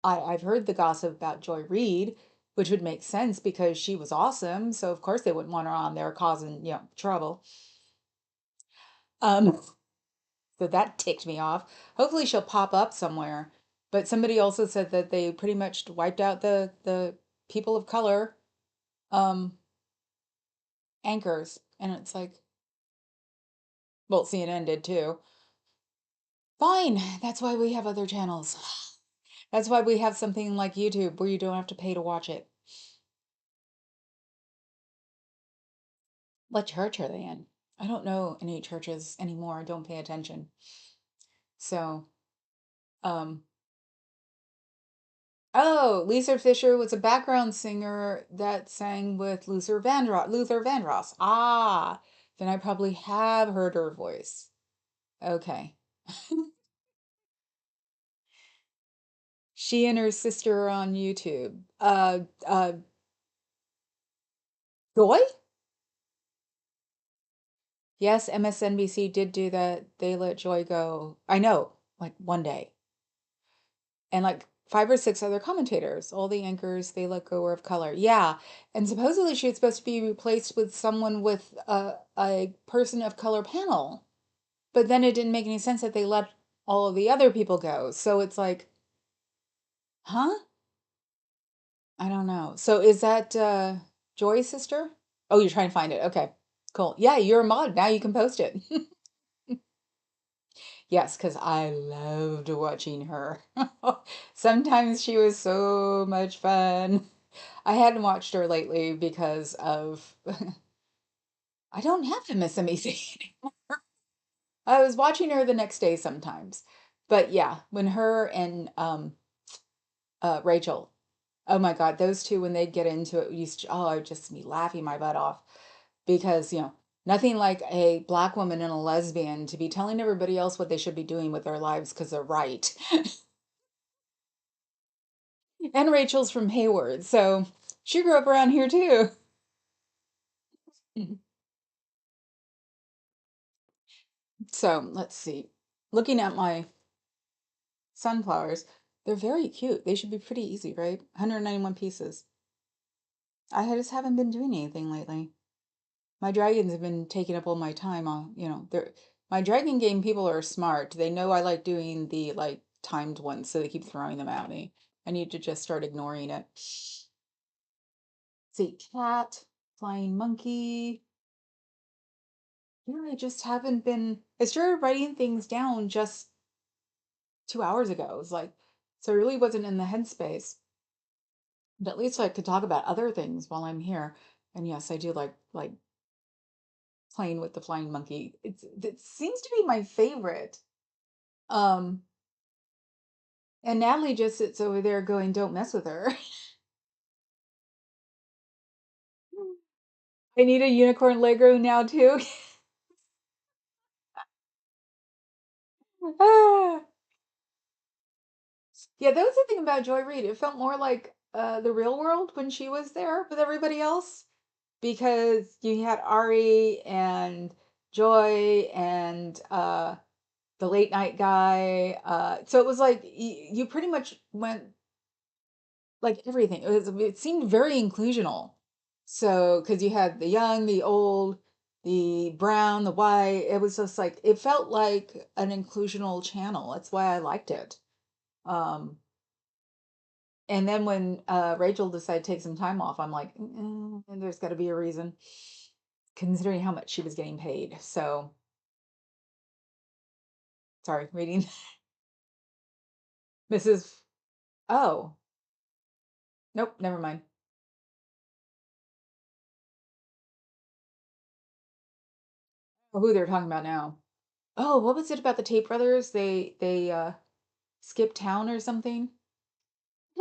I've heard the gossip about Joy Reid, which would make sense because she was awesome. So of course they wouldn't want her on there causing, trouble. Um, so that ticked me off. Hopefully she'll pop up somewhere. But somebody also said that they pretty much wiped out the people of color um anchors. And it's like, well, CNN did too. Fine. That's why we have other channels. That's why we have something like YouTube where you don't have to pay to watch it. What church are they in? I don't know any churches anymore. I don't pay attention. So, um, oh, Lisa Fisher was a background singer that sang with Luther Vandross. Ah, then I probably have heard her voice. Okay. She and her sister are on YouTube. Joy? Yes, MSNBC did do that. They let Joy go. I know, like one day. And like five or six other commentators, all the anchors they let go were of color. Yeah. And supposedly she was supposed to be replaced with someone with a person of color panel. But then it didn't make any sense that they let all of the other people go. So it's like, huh? I don't know. So is that Joy's sister? Oh, you're trying to find it. Okay. Cool. Yeah, you're a mod. Now you can post it. Yes, because I loved watching her. Sometimes she was so much fun. I hadn't watched her lately because of I don't have MSNBC. I was watching her the next day sometimes. But yeah, when her and Rachel, oh my God, those two when they'd get into it used to, oh, I would just be laughing my butt off because, nothing like a black woman and a lesbian to be telling everybody else what they should be doing with their lives because they're right. And Rachel's from Hayward, so she grew up around here too. So let's see. Looking at my sunflowers, they're very cute. They should be pretty easy, right? 191 pieces. I just haven't been doing anything lately. My dragons have been taking up all my time on, they're my dragon game people are smart. They know I like doing the like timed ones, so they keep throwing them at me. I need to just start ignoring it. See, cat, flying monkey. I just haven't been. I started writing things down just 2 hours ago. It was like, so I really wasn't in the headspace. But at least I could talk about other things while I'm here. And yes, I do like playing with the flying monkey. It seems to be my favorite. Um, and Natalie just sits over there going, "Don't mess with her." I need a unicorn Lego now too. Ah. Yeah, that was the thing about Joy Reid. It felt more like the real world when she was there with everybody else because you had Ari and Joy and the late night guy. So it was like you pretty much went like everything. It seemed very inclusional. So because you had the young, the old, the brown, the white. It was just like it felt like an inclusional channel. That's why I liked it. Um, and then when Rachel decided to take some time off, I'm like, there's got to be a reason, considering how much she was getting paid. So sorry, reading Mrs. Oh, nope, never mind. Who they're talking about now? Oh, what was it about the Tate brothers? They skipped town or something?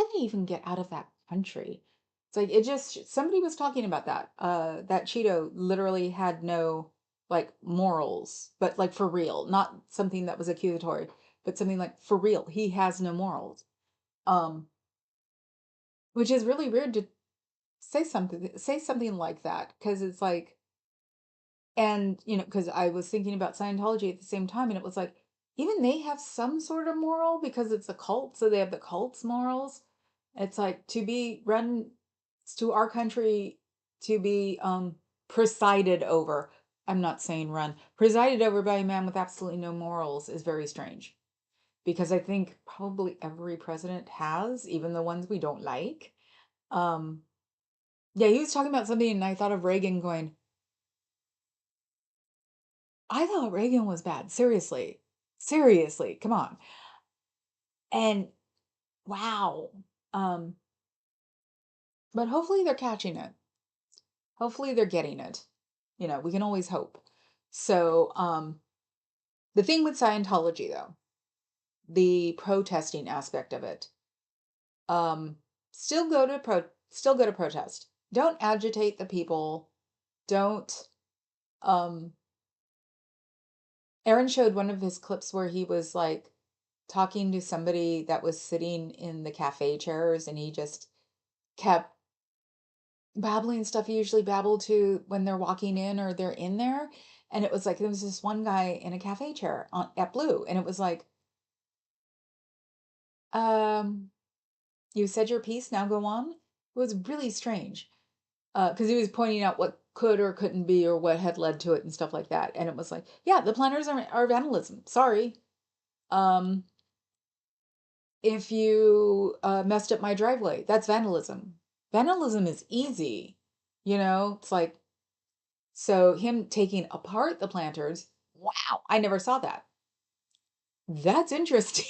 did they even get out of that country? It's like it just somebody was talking about that. That Cheeto literally had no like morals, but like for real, not something that was accusatory, but something like for real. He has no morals. Um, which is really weird to say something like that because it's like and because I was thinking about Scientology at the same time and it was like even they have some sort of moral because it's a cult, so they have the cult's morals. It's like to be run to our country to be presided over. I'm not saying run, presided over by a man with absolutely no morals is very strange because I think probably every president has, even the ones we don't like. Um, yeah, he was talking about something, and I thought of Reagan going, I thought Reagan was bad. Seriously. Seriously. Come on. And wow. Um, but hopefully they're catching it. Hopefully they're getting it. We can always hope. So, the thing with Scientology though, the protesting aspect of it, um, still go to protest. Don't agitate the people. Don't um Aaron showed one of his clips where he was like talking to somebody that was sitting in the cafe chairs and he just kept babbling stuff he usually babble to when they're walking in or they're in there. And it was like there was this one guy in a cafe chair at Blue, and it was like, um, you said your piece, now go on. It was really strange. Because he was pointing out what could or couldn't be or what had led to it and stuff like that. And it was like, yeah, the planners are vandalism. Sorry. Um, if you messed up my driveway, that's vandalism. Vandalism is easy. It's like, so him taking apart the planters, wow, I never saw that. That's interesting.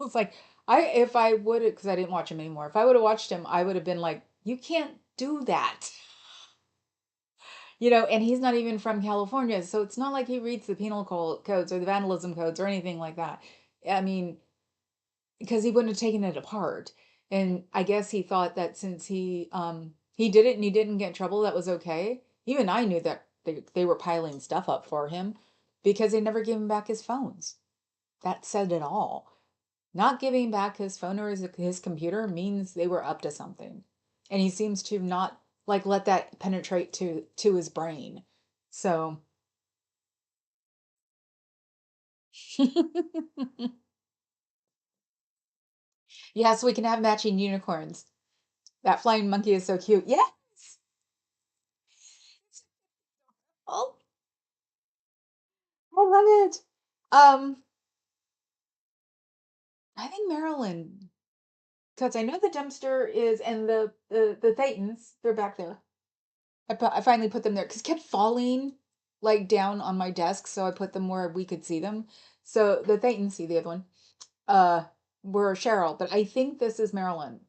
It's like, if I would, because I didn't watch him anymore, if I would have watched him, I would have been like, you can't do that. And he's not even from California, so it's not like he reads the penal codes or the vandalism codes or anything like that. I mean, because he wouldn't have taken it apart. And I guess he thought that since he did it and he didn't get in trouble, that was okay. Even I knew that they were piling stuff up for him because they never gave him back his phones. That said it all. Not giving back his phone or his computer means they were up to something. And he seems to not like let that penetrate to his brain. So yeah, so we can have matching unicorns. That flying monkey is so cute. Yes. Oh, I love it. I think Maryland, because I know the dumpster is and the Thetans, they're back there. I finally put them there because kept falling like down on my desk, so I put them where we could see them. So the Thetans, see the other one, uh, were Cheryl, but I think this is Maryland.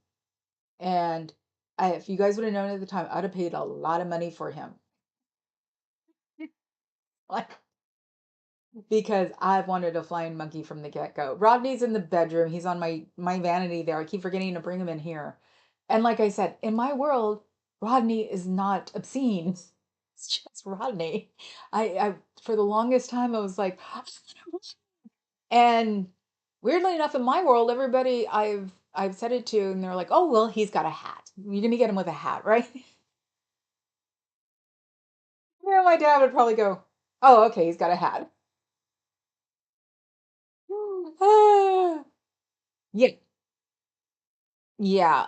And if you guys would have known at the time, I'd have paid a lot of money for him. Like because I've wanted a flying monkey from the get-go. Rodney's in the bedroom. He's on my vanity there. I keep forgetting to bring him in here. And like I said, in my world, Rodney is not obscene. It's just Rodney. I for the longest time I was like, and weirdly enough, in my world, everybody I've said it to, and they're like, oh well, he's got a hat. You're gonna get him with a hat, right? My dad would probably go, oh, okay, he's got a hat. Yeah, yeah,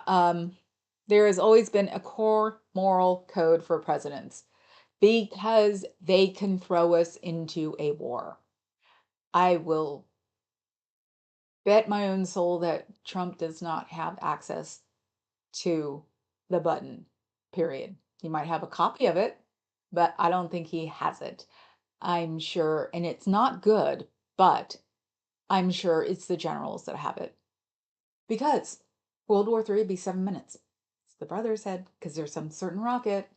there has always been a core moral code for presidents because they can throw us into a war. I will bet my own soul that Trump does not have access to the button, period. He might have a copy of it, but I don't think he has it. I'm sure, and it's not good, but I'm sure it's the generals that have it because World War III would be 7 minutes. The brother said, because there's some certain rocket,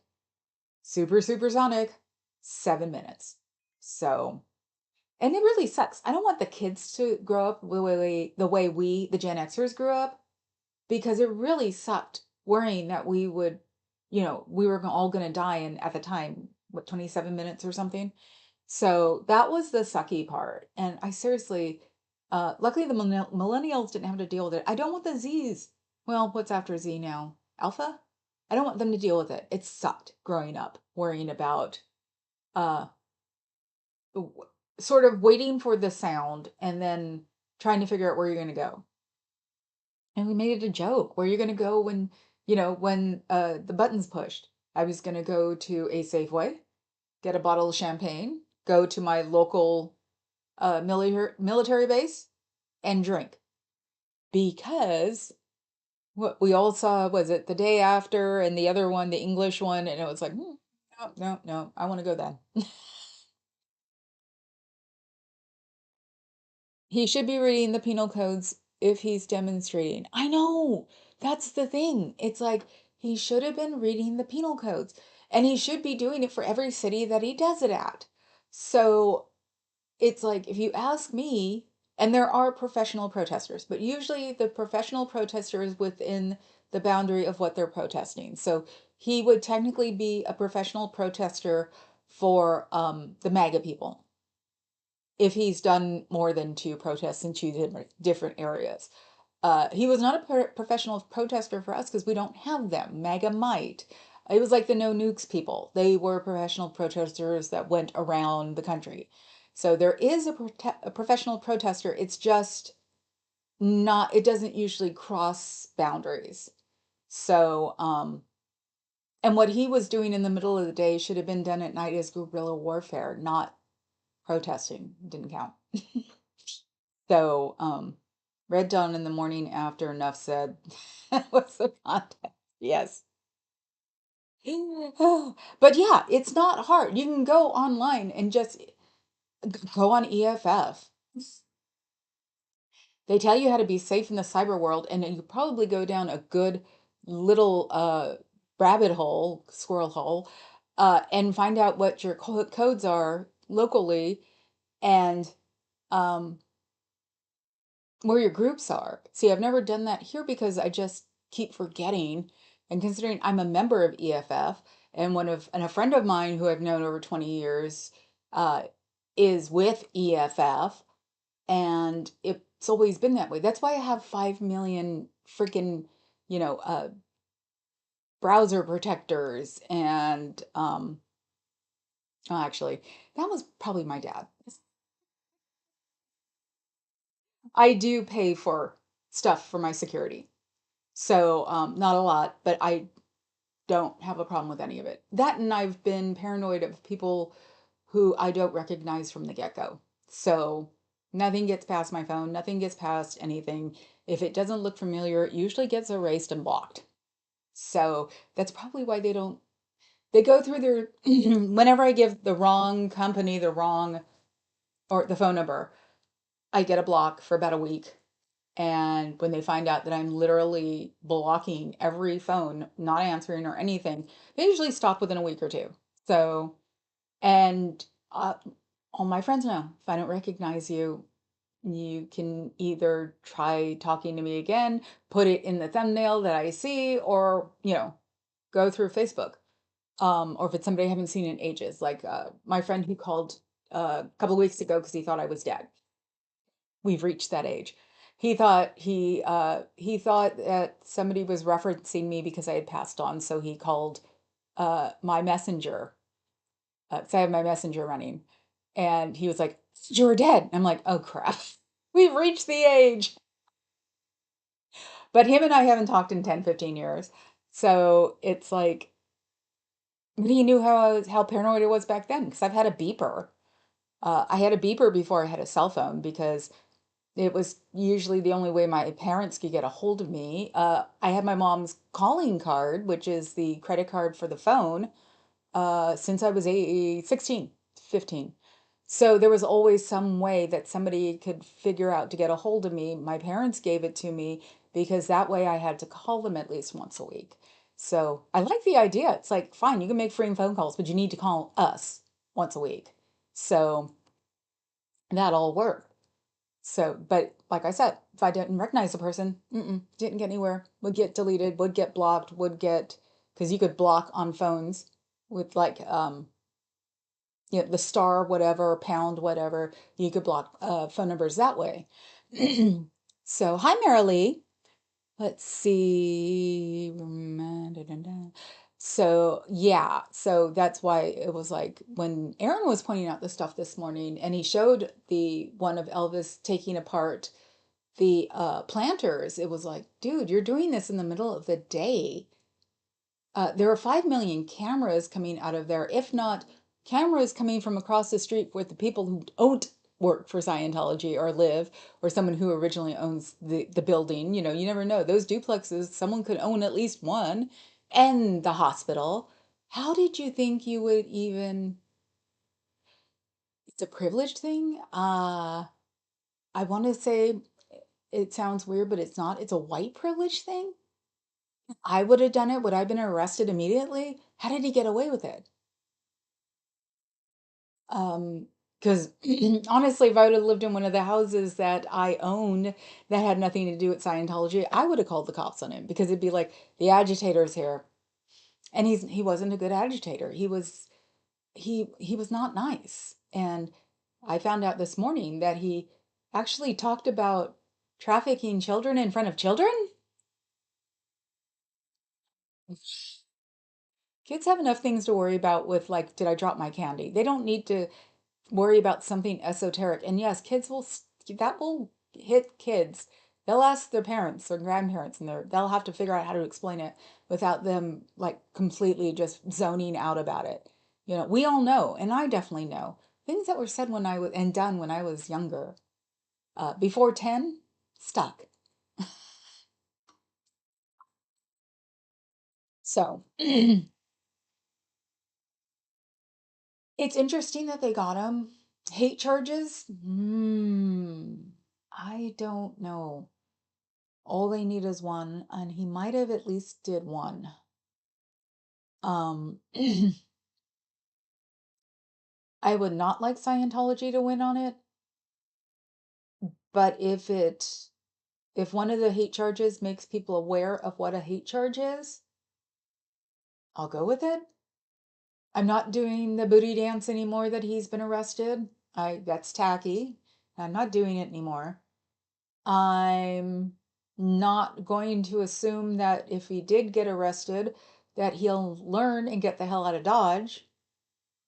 supersonic, 7 minutes. So, and it really sucks. I don't want the kids to grow up the way we, the Gen Xers grew up. because it really sucked worrying that we would, we were all going to die in at the time, what, 27 minutes or something. So that was the sucky part. And I seriously, luckily the millennials didn't have to deal with it. I don't want the Z's. Well, what's after Z now? Alpha? I don't want them to deal with it. It sucked growing up, worrying about uh sort of waiting for the sound and then trying to figure out where you're going to go. And we made it a joke. Where you're going to go when, when the button's pushed. I was going to go to a Safeway, get a bottle of champagne, go to my local military base and drink. Because what we all saw was it the day after and the other one, the English one, and it was like, no, no, no, I want to go then. He should be reading the penal codes if he's demonstrating. I know. That's the thing. It's like he should have been reading the penal codes and he should be doing it for every city that he does it at. So it's like if you ask me, and there are professional protesters, but usually the professional protester is within the boundary of what they're protesting. So he would technically be a professional protester for the MAGA people if he's done more than two protests in two different areas. He was not a professional protester for us because we don't have them. MAGA might. It was like the no nukes people. They were professional protesters that went around the country. So there is a professional protester. It's just not, it doesn't usually cross boundaries. So, and what he was doing in the middle of the day should have been done at night as guerrilla warfare, not protesting. Didn't count. So, Red Dawn in the morning after, enough said. That was the context. Yes. But yeah, it's not hard. You can go online and just go on EFF. They tell you how to be safe in the cyber world, and then you probably go down a good little rabbit hole, squirrel hole, and find out what your codes are locally and um, where your groups are. See, I've never done that here because I just keep forgetting. And considering I'm a member of EFF and a friend of mine who I've known over 20 years uh, is with EFF, and it's always been that way. That's why I have 5 million freaking, you know, uh, browser protectors and oh, actually, that was probably my dad. I do pay for stuff for my security. So, not a lot, but I don't have a problem with any of it. That and I've been paranoid of people who I don't recognize from the get-go. So, nothing gets past my phone, nothing gets past anything. If it doesn't look familiar, it usually gets erased and blocked. So, that's probably why they go through their whenever I give the wrong company the wrong or the phone number, I get a block for about a week. And when they find out that I'm literally blocking every phone, not answering or anything, they usually stop within a week or two. So, and all my friends know if I don't recognize you, you can either try talking to me again, put it in the thumbnail that I see, or, go through Facebook. Or if it's somebody I haven't seen in ages, like my friend who called a couple of weeks ago because he thought I was dead. We've reached that age. He thought that somebody was referencing me because I had passed on, so he called my messenger. 'Cause I have my messenger running, and he was like, "You were dead." I'm like, "Oh crap, we've reached the age." But him and I haven't talked in 10, 15 years, so it's like, but he knew how paranoid I was back then because I've had a beeper. I had a beeper before I had a cell phone because it was usually the only way my parents could get a hold of me. I had my mom's calling card, which is the credit card for the phone, since I was 16, 15. So there was always some way that somebody could figure out to get a hold of me. My parents gave it to me because that way I had to call them at least once a week. So I like the idea. It's like, fine, you can make free phone calls, but you need to call us once a week. So that all worked. So, but like I said, if I didn't recognize the person, didn't get anywhere, would get deleted, would get blocked, would get, because you could block on phones with like, the star, whatever, pound, whatever, you could block phone numbers that way. So, hi, Marilee. Let's see. So, yeah, so that's why it was like when Aaron was pointing out the stuff this morning and he showed the one of Elvis taking apart the planters, it was like, dude, you're doing this in the middle of the day. There are 5 million cameras coming out of there, if not cameras coming from across the street with the people who don't work for Scientology or live, or someone who originally owns the building. You never know. Those duplexes, someone could own at least one, and the hospital. How did you think you would even? It's a privileged thing. I want to say it sounds weird, but it's not. It's a white privilege thing. I would have done it. Would I have been arrested immediately? How did he get away with it? Because honestly, if I would have lived in one of the houses that I owned that had nothing to do with Scientology, I would have called the cops on him because it'd be like the agitator's here, and he wasn't a good agitator. He was not nice, and I found out this morning that he actually talked about trafficking children in front of children. Kids have enough things to worry about with like, did I drop my candy? They don't need to worry about something esoteric. And yes, kids will, that will hit kids. They'll ask their parents or grandparents and they'll have to figure out how to explain it without them like completely just zoning out about it. We all know, and I definitely know things that were said when I was and done when I was younger. Before 10, stuck. So it's interesting that they got him. Hate charges? I don't know. All they need is one, and he might have at least did one. Um, I would not like Scientology to win on it, but if one of the hate charges makes people aware of what a hate charge is, I'll go with it. I'm not doing the booty dance anymore that he's been arrested. That's tacky. I'm not doing it anymore. I'm not going to assume that if he did get arrested, that he'll learn and get the hell out of Dodge.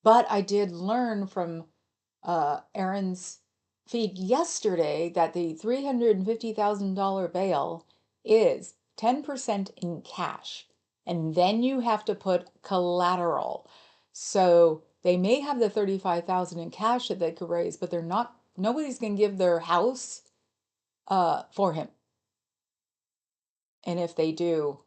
But I did learn from Aaron's feed yesterday that the $350,000 bail is 10% in cash. And then you have to put collateral. So they may have the 35,000 in cash that they could raise, but nobody's going to give their house for him. And if they do,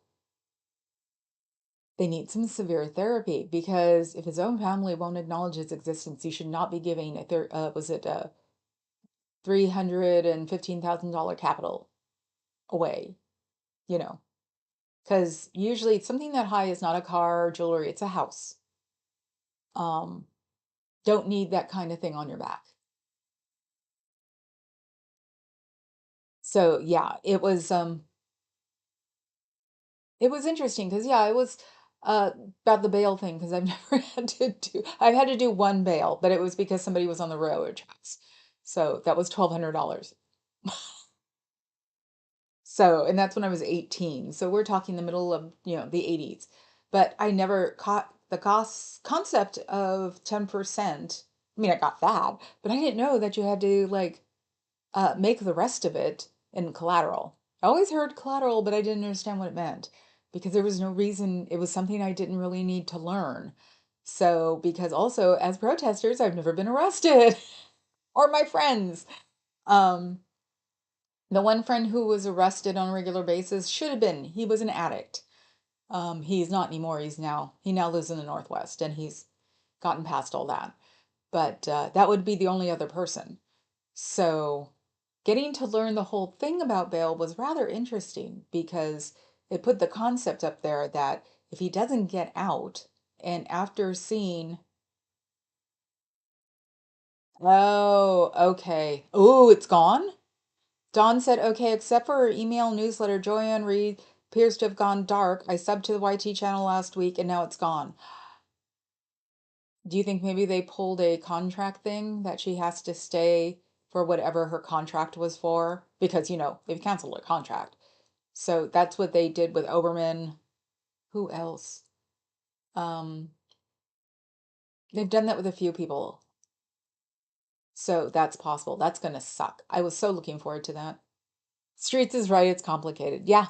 they need some severe therapy because if his own family won't acknowledge his existence, he should not be giving was it $315,000 capital away, you know, because usually something that high is not a car or jewelry, it's a house. Um, don't need that kind of thing on your back. So yeah, it was interesting because yeah, it was about the bail thing because I've had to do one bail, but it was because somebody was on the railroad tracks. So that was $1,200. So, and that's when I was 18. So we're talking the middle of, the 80s. But I never caught the concept of 10%. I mean, I got that, but I didn't know that you had to like make the rest of it in collateral. I always heard collateral, but I didn't understand what it meant because there was no reason. It was something I didn't really need to learn. So, because also as protesters, I've never been arrested or my friends. Um, the one friend who was arrested on a regular basis should have been. He was an addict. He's not anymore. He now lives in the Northwest and he's gotten past all that. But that would be the only other person. So getting to learn the whole thing about bail was rather interesting because it put the concept up there that if he doesn't get out and after seeing, oh, okay. Oh, it's gone? Dawn said, okay, except for her email newsletter, Joanne Reed appears to have gone dark. I subbed to the YT channel last week and now it's gone. Do you think maybe they pulled a contract thing that she has to stay for whatever her contract was for? Because, they've canceled her contract. So that's what they did with Oberman. Who else? Um, they've done that with a few people. So that's possible. That's gonna suck. I was so looking forward to that. Streets is right, it's complicated. Yeah.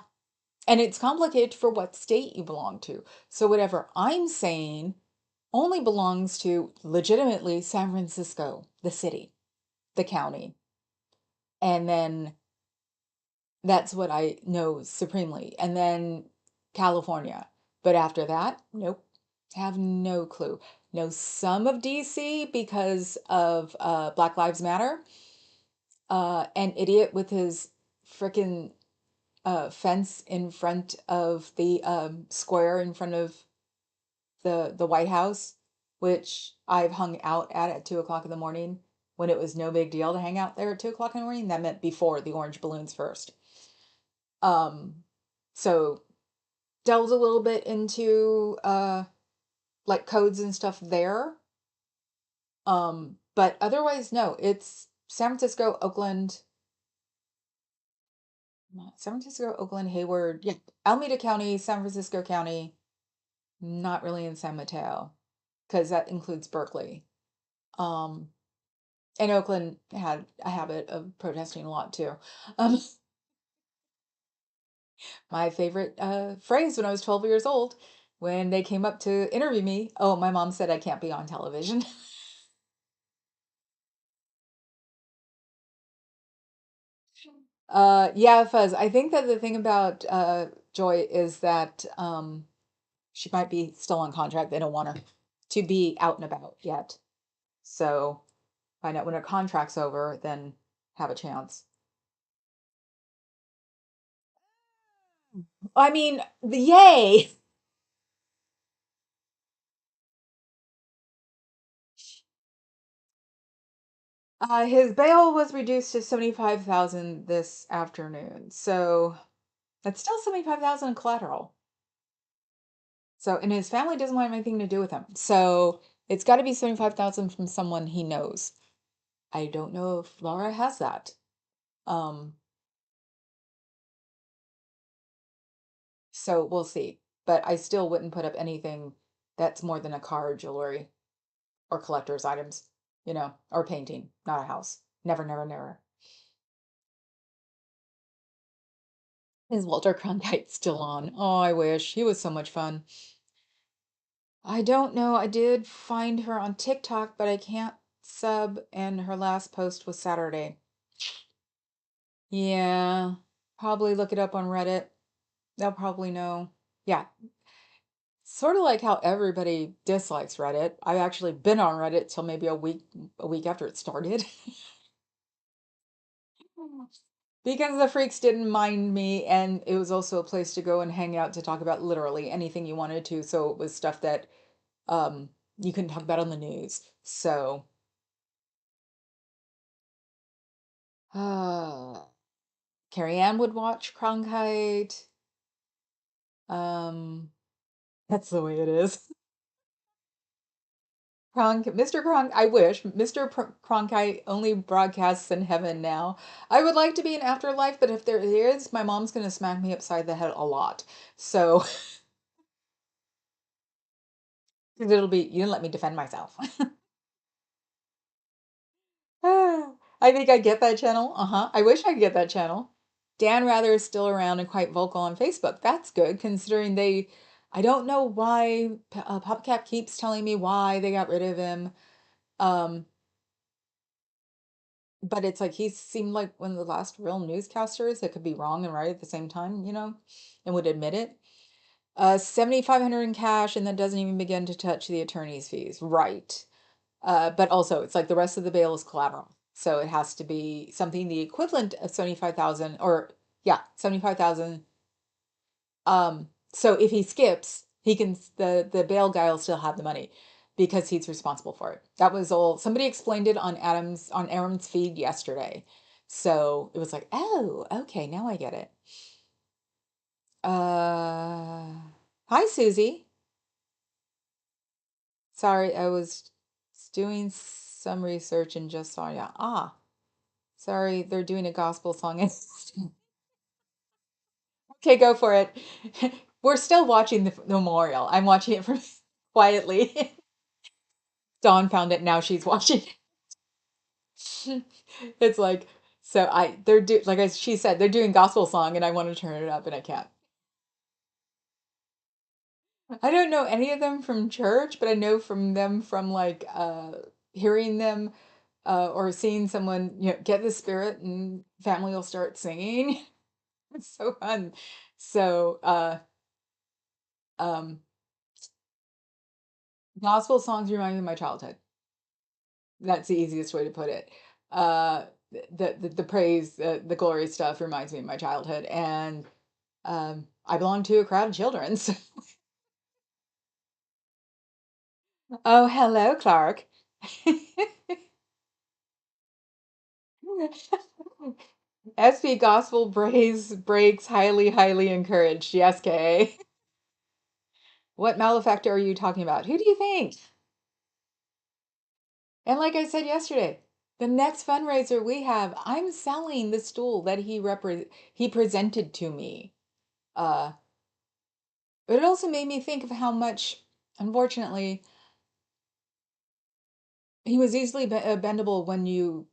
And it's complicated for what state you belong to. So whatever I'm saying only belongs to legitimately San Francisco, the city, the county. And then that's what I know supremely. And then California. But after that, nope. Have no clue. Know some of DC because of Black Lives Matter. An idiot with his frickin' fence in front of the square in front of the White House, which I've hung out at 2 o'clock in the morning when it was no big deal to hang out there at 2 o'clock in the morning. That meant before the orange balloons first. So delved a little bit into like codes and stuff there. But otherwise, no, it's San Francisco, Oakland, Hayward, yeah, Alameda County, San Francisco County, not really in San Mateo, because that includes Berkeley. Um, and Oakland had a habit of protesting a lot too. Um, my favorite phrase when I was 12 years old, when they came up to interview me, oh, my mom said I can't be on television. Yeah, Fuzz. I think that the thing about Joy is that she might be still on contract. They don't want her to be out and about yet. So find out when her contract's over, then have a chance. I mean, yay! His bail was reduced to 75,000 this afternoon. So that's still 75,000 collateral. So, and his family doesn't want anything to do with him. So it's got to be 75,000 from someone he knows. I don't know if Laura has that. Um, so we'll see. But I still wouldn't put up anything that's more than a car, jewelry, or collector's items, or painting, not a house. Never, never, never. Is Walter Cronkite still on? Oh, I wish. He was so much fun. I don't know. I did find her on TikTok, but I can't sub, and her last post was Saturday. Yeah, probably look it up on Reddit. They'll probably know. Yeah, sort of like how everybody dislikes Reddit. I've actually been on Reddit till maybe a week after it started. Because the freaks didn't mind me, and it was also a place to go and hang out to talk about literally anything you wanted to. So it was stuff that you couldn't talk about on the news. So uh Carrie Ann would watch Cronkite. Um, that's the way it is. Mr. I wish Mr. Cronkite only broadcasts in heaven now. I would like to be in afterlife, but if there is, my mom's gonna smack me upside the head a lot. So it'll be, you didn't let me defend myself. I think I get that channel. Uh-huh. I wish I could get that channel. Dan Rather is still around and quite vocal on Facebook. That's good considering I don't know why PopCap keeps telling me why they got rid of him. Um, but it's like he seemed like one of the last real newscasters that could be wrong and right at the same time, and would admit it. 7,500 in cash, and that doesn't even begin to touch the attorney's fees. Right. But also, it's like the rest of the bail is collateral. So it has to be something the equivalent of 75,000 or yeah, 75,000. So if he skips, the bail guy will still have the money because he's responsible for it. That was all somebody explained it on Adam's feed yesterday. So it was like, oh, okay, now I get it. Uh, Hi, Susie. Sorry, I was doing some research and just saw you. Ah, sorry, they're doing a gospel song. Okay, go for it. We're still watching the memorial. I'm watching it from quietly. Dawn found it, now she's watching it. It's like, so they're like she said, they're doing gospel song and I want to turn it up and I can't. I don't know any of them from church, but I know from them from like hearing them or seeing someone, get the spirit and family will start singing. It's so fun. So um gospel songs remind me of my childhood. That's the easiest way to put it. The praise, the glory stuff reminds me of my childhood, and I belong to a crowd of children. So. Oh, hello, Clark. SB Gospel Praise breaks highly encouraged. Yes, Kay. What malefactor are you talking about? Who do you think? And like I said yesterday, the next fundraiser we have, I'm selling the stool that he presented to me. Uh, but it also made me think of how much, unfortunately, he was easily bendable when you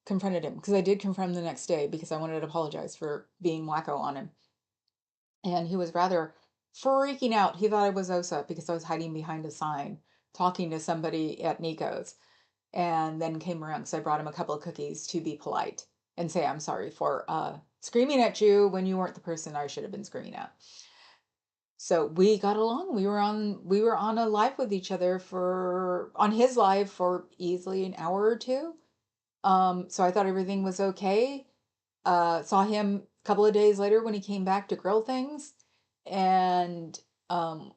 confronted him. Because I did confront him the next day because I wanted to apologize for being wacko on him. And he was rather freaking out. He thought I was Osa because I was hiding behind a sign talking to somebody at Nico's. And then came around because I brought him a couple of cookies to be polite and say I'm sorry for screaming at you when you weren't the person I should have been screaming at. So we got along. We were on a live with each other for on his live for easily an hour or two. So I thought everything was okay. Saw him a couple of days later when he came back to grill things, and um,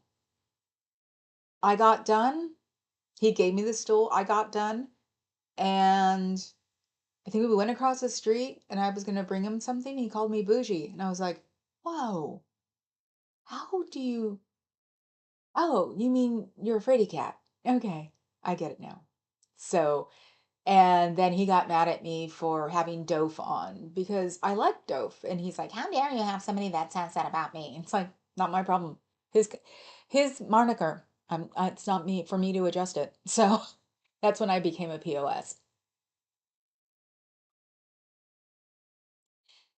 I got done. He gave me the stool. I got done, and I think we went across the street, and I was gonna bring him something. He called me bougie, and I was like, "Whoa, how do you? Oh, you mean you're a fraidy cat? Okay, I get it now." So, and then he got mad at me for having Doph on because I like Doph, and he's like, "How dare you have somebody that says that about me?" It's like, not my problem. His his moniker. It's not me for me to adjust it. So that's when I became a POS.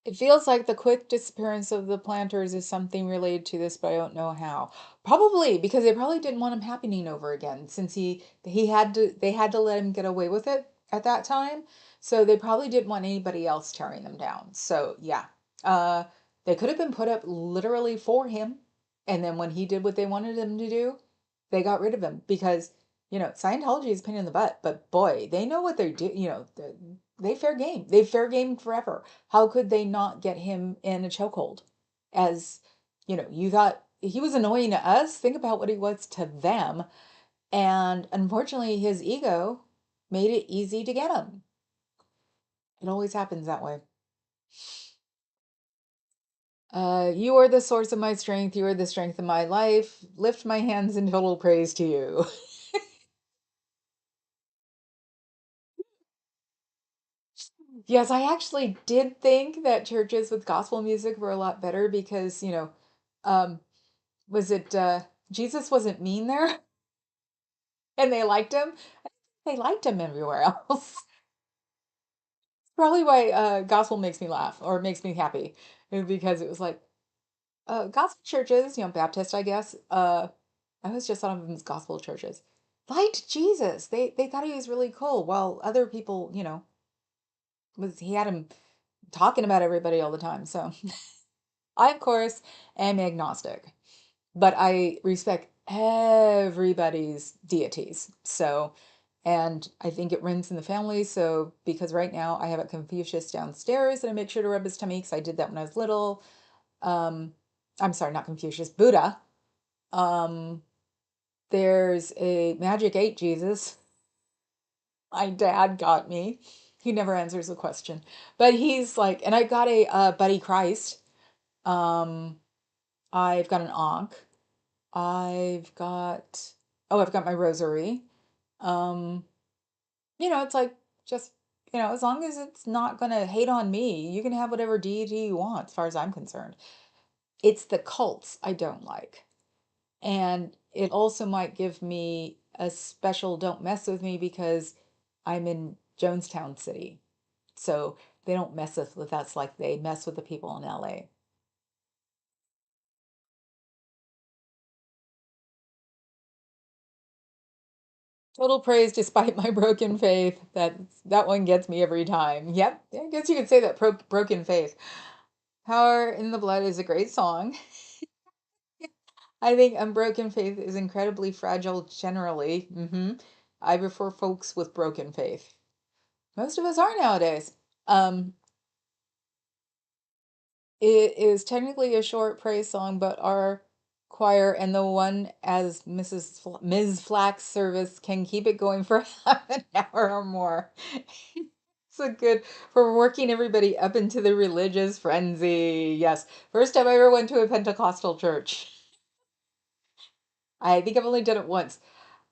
It feels like the quick disappearance of the planters is something related to this, but I don't know how. Probably because they probably didn't want him happening over again since he had to they had to let him get away with it at that time. So they probably didn't want anybody else tearing them down. So yeah. Uh they could have been put up literally for him. And then when he did what they wanted him to do, they got rid of him because Scientology is a pain in the butt, but boy, they know what they're doing. They fair game. They've fair game forever. How could they not get him in a chokehold? As you thought he was annoying to us. Think about what he was to them. And unfortunately, his ego made it easy to get him. It always happens that way. You are the source of my strength. You are the strength of my life. Lift my hands in total praise to you. Yes, I actually did think that churches with gospel music were a lot better because, um, was it Jesus wasn't mean there and they liked him? They liked him everywhere else. Probably why gospel makes me laugh or makes me happy because it was like gospel churches, Baptist, I guess. I was just thought of them as gospel churches. Liked Jesus. They thought he was really cool, while other people, was he had him talking about everybody all the time. So I, of course, am agnostic, but I respect everybody's deities. So, and I think it runs in the family. So, because right now I have a Confucius downstairs and I make sure to rub his tummy because I did that when I was little. Um, I'm sorry, not Confucius, Buddha. Um, there's a Magic 8 Jesus. My dad got me. He never answers the question. But he's like, and I got a Buddy Christ. Um, I've got an Ankh. I've got, oh, I've got my rosary. Um, it's like just, as long as it's not going to hate on me, you can have whatever deity you want, as far as I'm concerned. It's the cults I don't like. And it also might give me a special don't mess with me because I'm in Jonestown City. So they don't mess with us like they mess with the people in LA. Total praise despite my broken faith. That one gets me every time. Yep, I guess you could say that broken faith. Power in the Blood is a great song. I think Unbroken Faith is incredibly fragile generally. I prefer folks with broken faith. Most of us are nowadays. Um, it is technically a short praise song, but our choir and the one as Ms. Flack's service can keep it going for half an hour or more. So good for working everybody up into the religious frenzy. Yes, first time I ever went to a Pentecostal church. I think I've only done it once.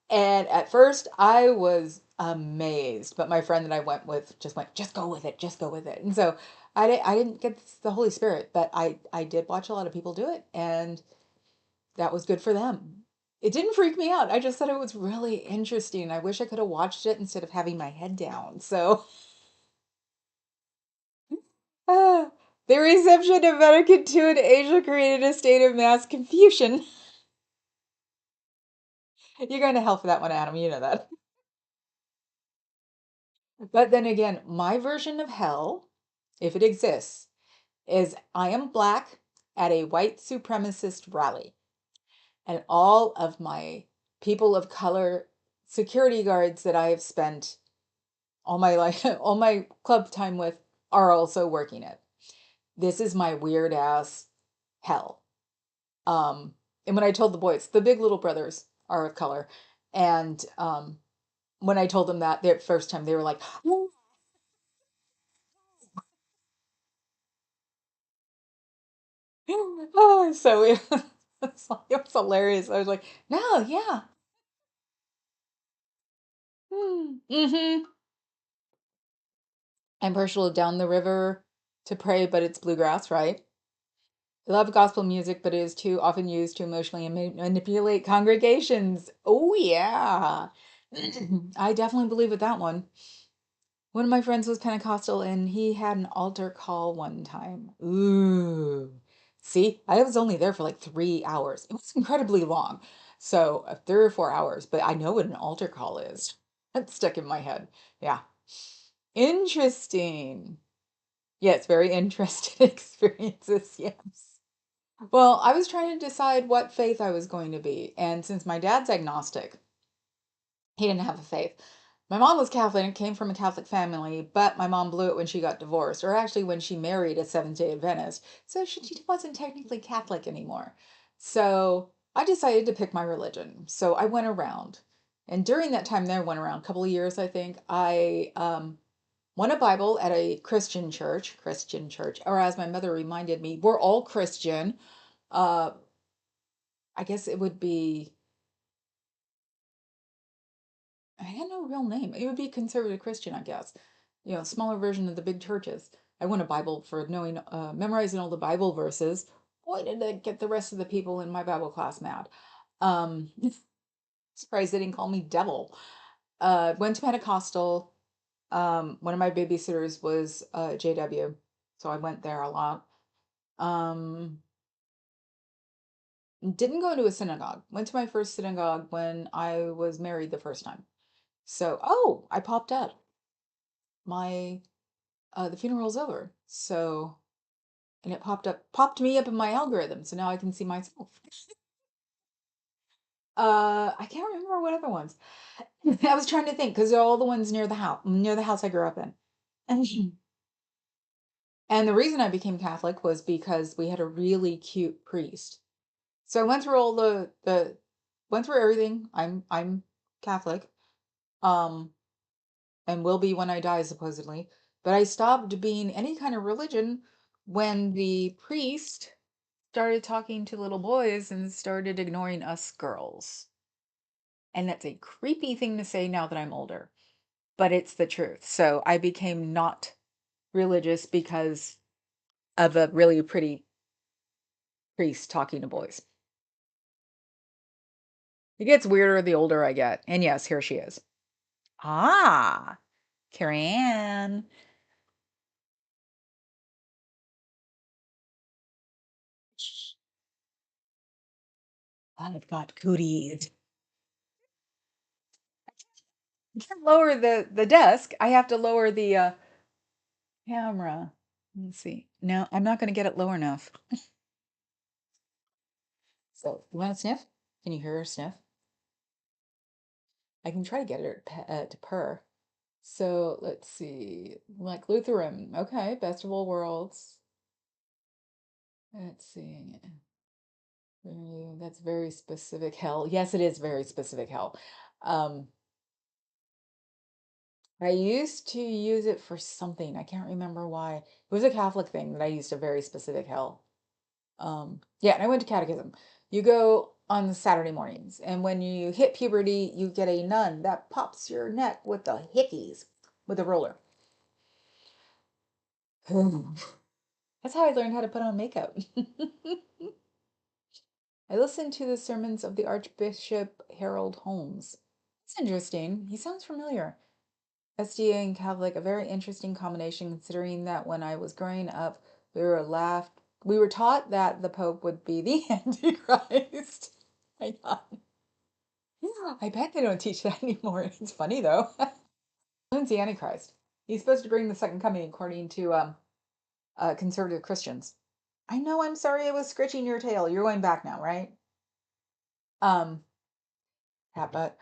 And at first I was amazed, but my friend that I went with just went, just go with it, just go with it. And so I didn't get the Holy Spirit, but I did watch a lot of people do it, and that was good for them. It didn't freak me out. I just thought it was really interesting. I wish I could have watched it instead of having my head down. So, ah, the reception of Vatican II in Asia created a state of mass confusion. You're going to hell for that one, Adam. You know that. But then again, my version of hell, if it exists, is I am black at a white supremacist rally, and all of my people of color security guards that I have spent all my life, all my club time with are also working it. This is my weird ass hell. Um, and when I told the boys, the big little brothers are of color, and when I told them that the first time, they were like, oh, so it was hilarious. I was like, no, yeah. Mm-hmm. I'm partial down the river to pray, but it's bluegrass, right? I love gospel music, but it is too often used to emotionally manipulate congregations. Oh, yeah. I definitely believe with that one. One of my friends was Pentecostal and he had an altar call one time. Ooh. See, I was only there for like 3 hours. It was incredibly long. So, 3 or 4 hours, but I know what an altar call is. That's stuck in my head. Yeah. Interesting. Yes, very interesting experiences. Yes. Well, I was trying to decide what faith I was going to be. And since my dad's agnostic, he didn't have a faith. My mom was Catholic and came from a Catholic family, but my mom blew it when she got divorced, or actually when she married a Seventh-day Adventist. So she wasn't technically Catholic anymore. So I decided to pick my religion. So I went around. And during that time there, went around a couple of years, I think, I won a Bible at a Christian church, or as my mother reminded me, we're all Christian. Uh, I guess it would be I had no real name. It would be conservative Christian, I guess. Smaller version of the big churches. I won a Bible for knowing, memorizing all the Bible verses. Boy, did that get the rest of the people in my Bible class mad. Um, Surprised they didn't call me devil. Went to Pentecostal. One of my babysitters was JW, so I went there a lot. Um, didn't go to a synagogue. Went to my first synagogue when I was married the first time. So, oh, I popped up. My the funeral's over. So, and it popped me up in my algorithm. So now I can see myself. I can't remember what other ones. I was trying to think because they're all the ones near the house I grew up in. And the reason I became Catholic was because we had a really cute priest. So I went through all the went through everything. I'm Catholic. Um, and will be when I die, supposedly. But I stopped being any kind of religion when the priest started talking to little boys and started ignoring us girls. And that's a creepy thing to say now that I'm older, but it's the truth. So I became not religious because of a really pretty priest talking to boys. It gets weirder the older I get. And yes, here she is. Ah, Carrie Ann. I've got cooties. I can't lower the desk. I have to lower the camera. Let's see. No, I'm not going to get it low enough. So, you want to sniff? Can you hear her sniff? I can try to get her to purr. So, let's see. Like Lutheran. Okay, best of all worlds. Let's see. That's very specific hell. Yes, it is very specific hell. Um, I used to use it for something. I can't remember why. It was a Catholic thing that I used a very specific hell. Yeah, and I went to catechism. You go on Saturday mornings, and when you hit puberty, you get a nun that pops your neck with the hickeys with a ruler. That's how I learned how to put on makeup. I listened to the sermons of the Archbishop Harold Holmes. It's interesting. He sounds familiar. SDA and Catholic, a very interesting combination considering that when I was growing up, we were taught that the Pope would be the Antichrist. My God. Yeah, I bet they don't teach that anymore. It's funny though. Who's the Antichrist? He's supposed to bring the second coming according to conservative Christians. I know, I'm sorry I was scratching your tail. You're going back now, right? Um, yeah, but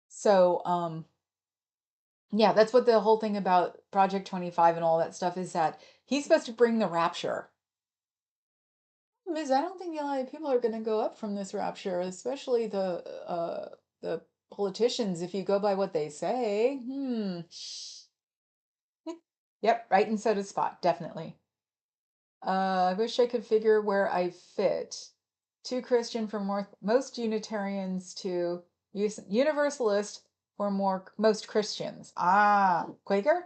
so yeah, that's what the whole thing about Project 25 and all that stuff is, that he's supposed to bring the rapture. Is I don't think a lot of people are going to go up from this rapture, especially the politicians. If you go by what they say, yep, right in soda spot, definitely. I wish I could figure where I fit. Too Christian for most Unitarians, to Universalist for most Christians. Ah, Quaker?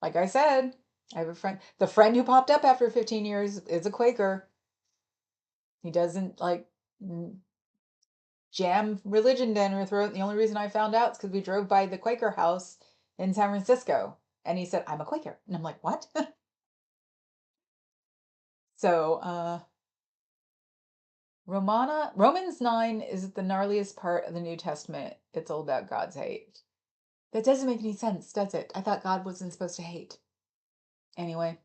Like I said, I have a friend. The friend who popped up after 15 years is a Quaker. He doesn't like jam religion down her throat. The only reason I found out is because we drove by the Quaker house in San Francisco, and he said, "I'm a Quaker," and I'm like, "What?" So, Romans 9 is the gnarliest part of the New Testament. It's all about God's hate. That doesn't make any sense, does it? I thought God wasn't supposed to hate. Anyway,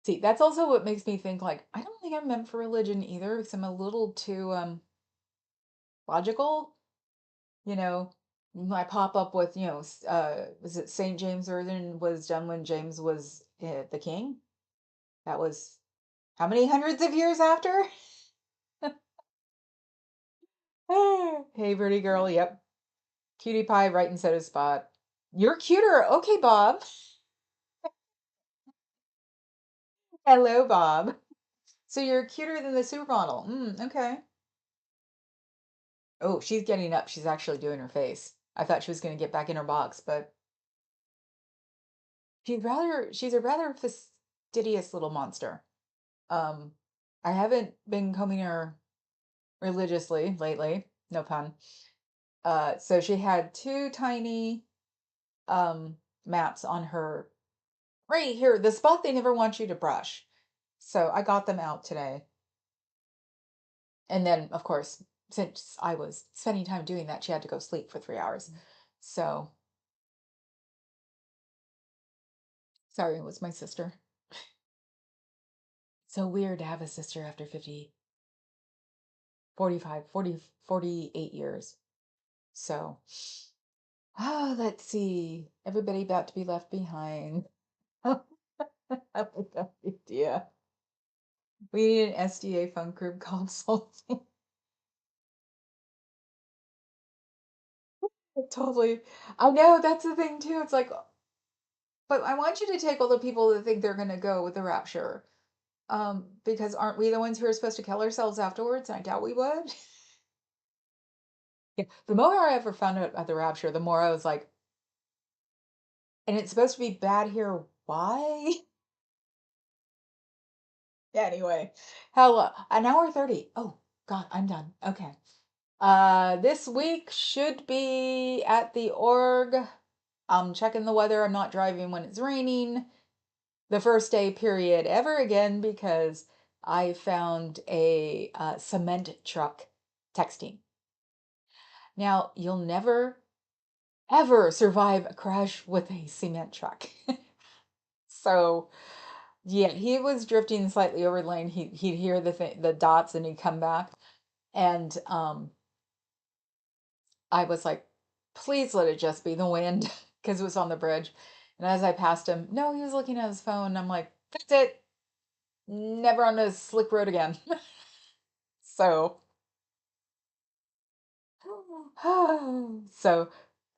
see, that's also what makes me think, like, I don't think I'm meant for religion either, because I'm a little too logical. You know, I pop up with, was it St. James Version was done when James was the king? That was how many hundreds of years after? Hey, pretty girl. Yep. Cutie pie right in soda spot. You're cuter. Okay, Bob. Hello, Bob. So you're cuter than the supermodel. Okay. Oh, she's getting up. She's actually doing her face. I thought she was going to get back in her box, but she's a rather fastidious little monster. Um, I haven't been combing her religiously lately, no pun. So she had two tiny maps on her right here, the spot they never want you to brush. So I got them out today. And then, of course, since I was spending time doing that, she had to go sleep for 3 hours. So sorry, it was my sister. So weird to have a sister after 50, 45, 40, 48 years. So, let's see. Everybody about to be left behind. I have no idea. We need an SDA fun group called something. Totally. I know, that's the thing too. It's like, but I want you to take all the people that think they're gonna go with the rapture. Because aren't we the ones who are supposed to kill ourselves afterwards? And I doubt we would. Yeah. The more I ever found out about the rapture, the more I was like, and it's supposed to be bad here. Why? Anyway, hell, an hour 30. Oh, God, I'm done. Okay. This week should be at the org. I'm checking the weather. I'm not driving when it's raining. The first day period ever again because I found a cement truck texting. Now, you'll never, ever survive a crash with a cement truck. So, yeah, he was drifting slightly over the lane. He'd hear the dots and he'd come back. And I was like, please let it just be the wind because it was on the bridge. And as I passed him, no, he was looking at his phone. I'm like, that's it. Never on a slick road again. So, so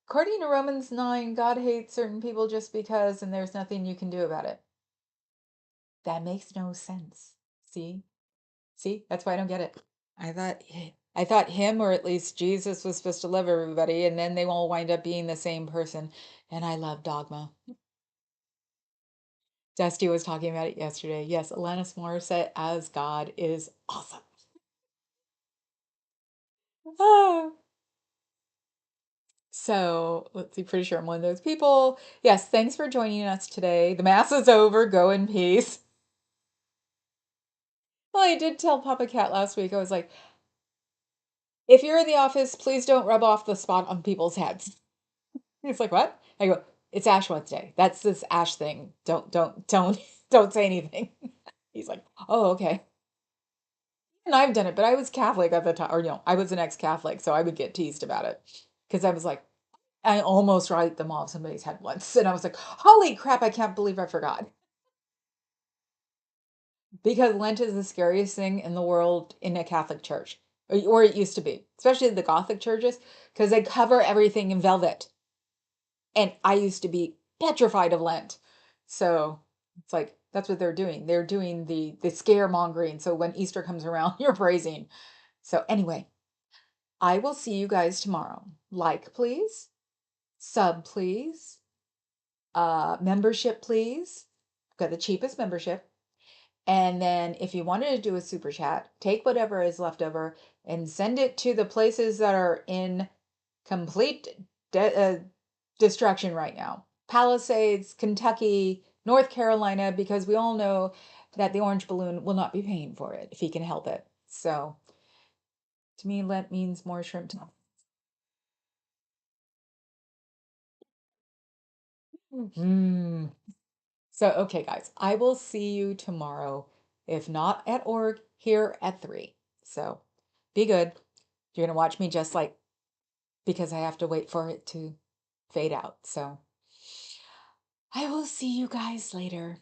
according to Romans 9, God hates certain people just because, and there's nothing you can do about it. That makes no sense. See? See? That's why I don't get it. I thought him or at least Jesus was supposed to love everybody, and then they all wind up being the same person. And I love Dogma. Dusty was talking about it yesterday. Yes, Alanis Morissette as God is awesome. Ah. So let's see, pretty sure I'm one of those people. Yes, thanks for joining us today. The mass is over. Go in peace. Well, I did tell Papa Cat last week, I was like, if you're in the office, please don't rub off the spot on people's heads. He's like, what? I go, it's Ash Wednesday. That's this Ash thing. Don't, don't say anything. He's like, oh, okay. And I've done it, but I was Catholic at the time, or no, I was an ex-Catholic, so I would get teased about it because I was like, I almost write them off somebody's head once, and I was like, holy crap, I can't believe I forgot. Because Lent is the scariest thing in the world in a Catholic church, or it used to be, especially the Gothic churches, because they cover everything in velvet. And I used to be petrified of Lent. So it's like that's what they're doing. They're doing the scaremongering. So when Easter comes around, you're praising. So anyway, I will see you guys tomorrow. Like, please. Sub, please. Membership, please. Got the cheapest membership. And then if you wanted to do a super chat, take whatever is left over and send it to the places that are in complete destruction right now. Palisades, Kentucky, North Carolina, because we all know that the orange balloon will not be paying for it if he can help it. So to me, Lent means more shrimp. Mm. So, okay, guys, I will see you tomorrow. If not at org, here at 3. So be good. You're going to watch me just like because I have to wait for it to fade out. So I will see you guys later.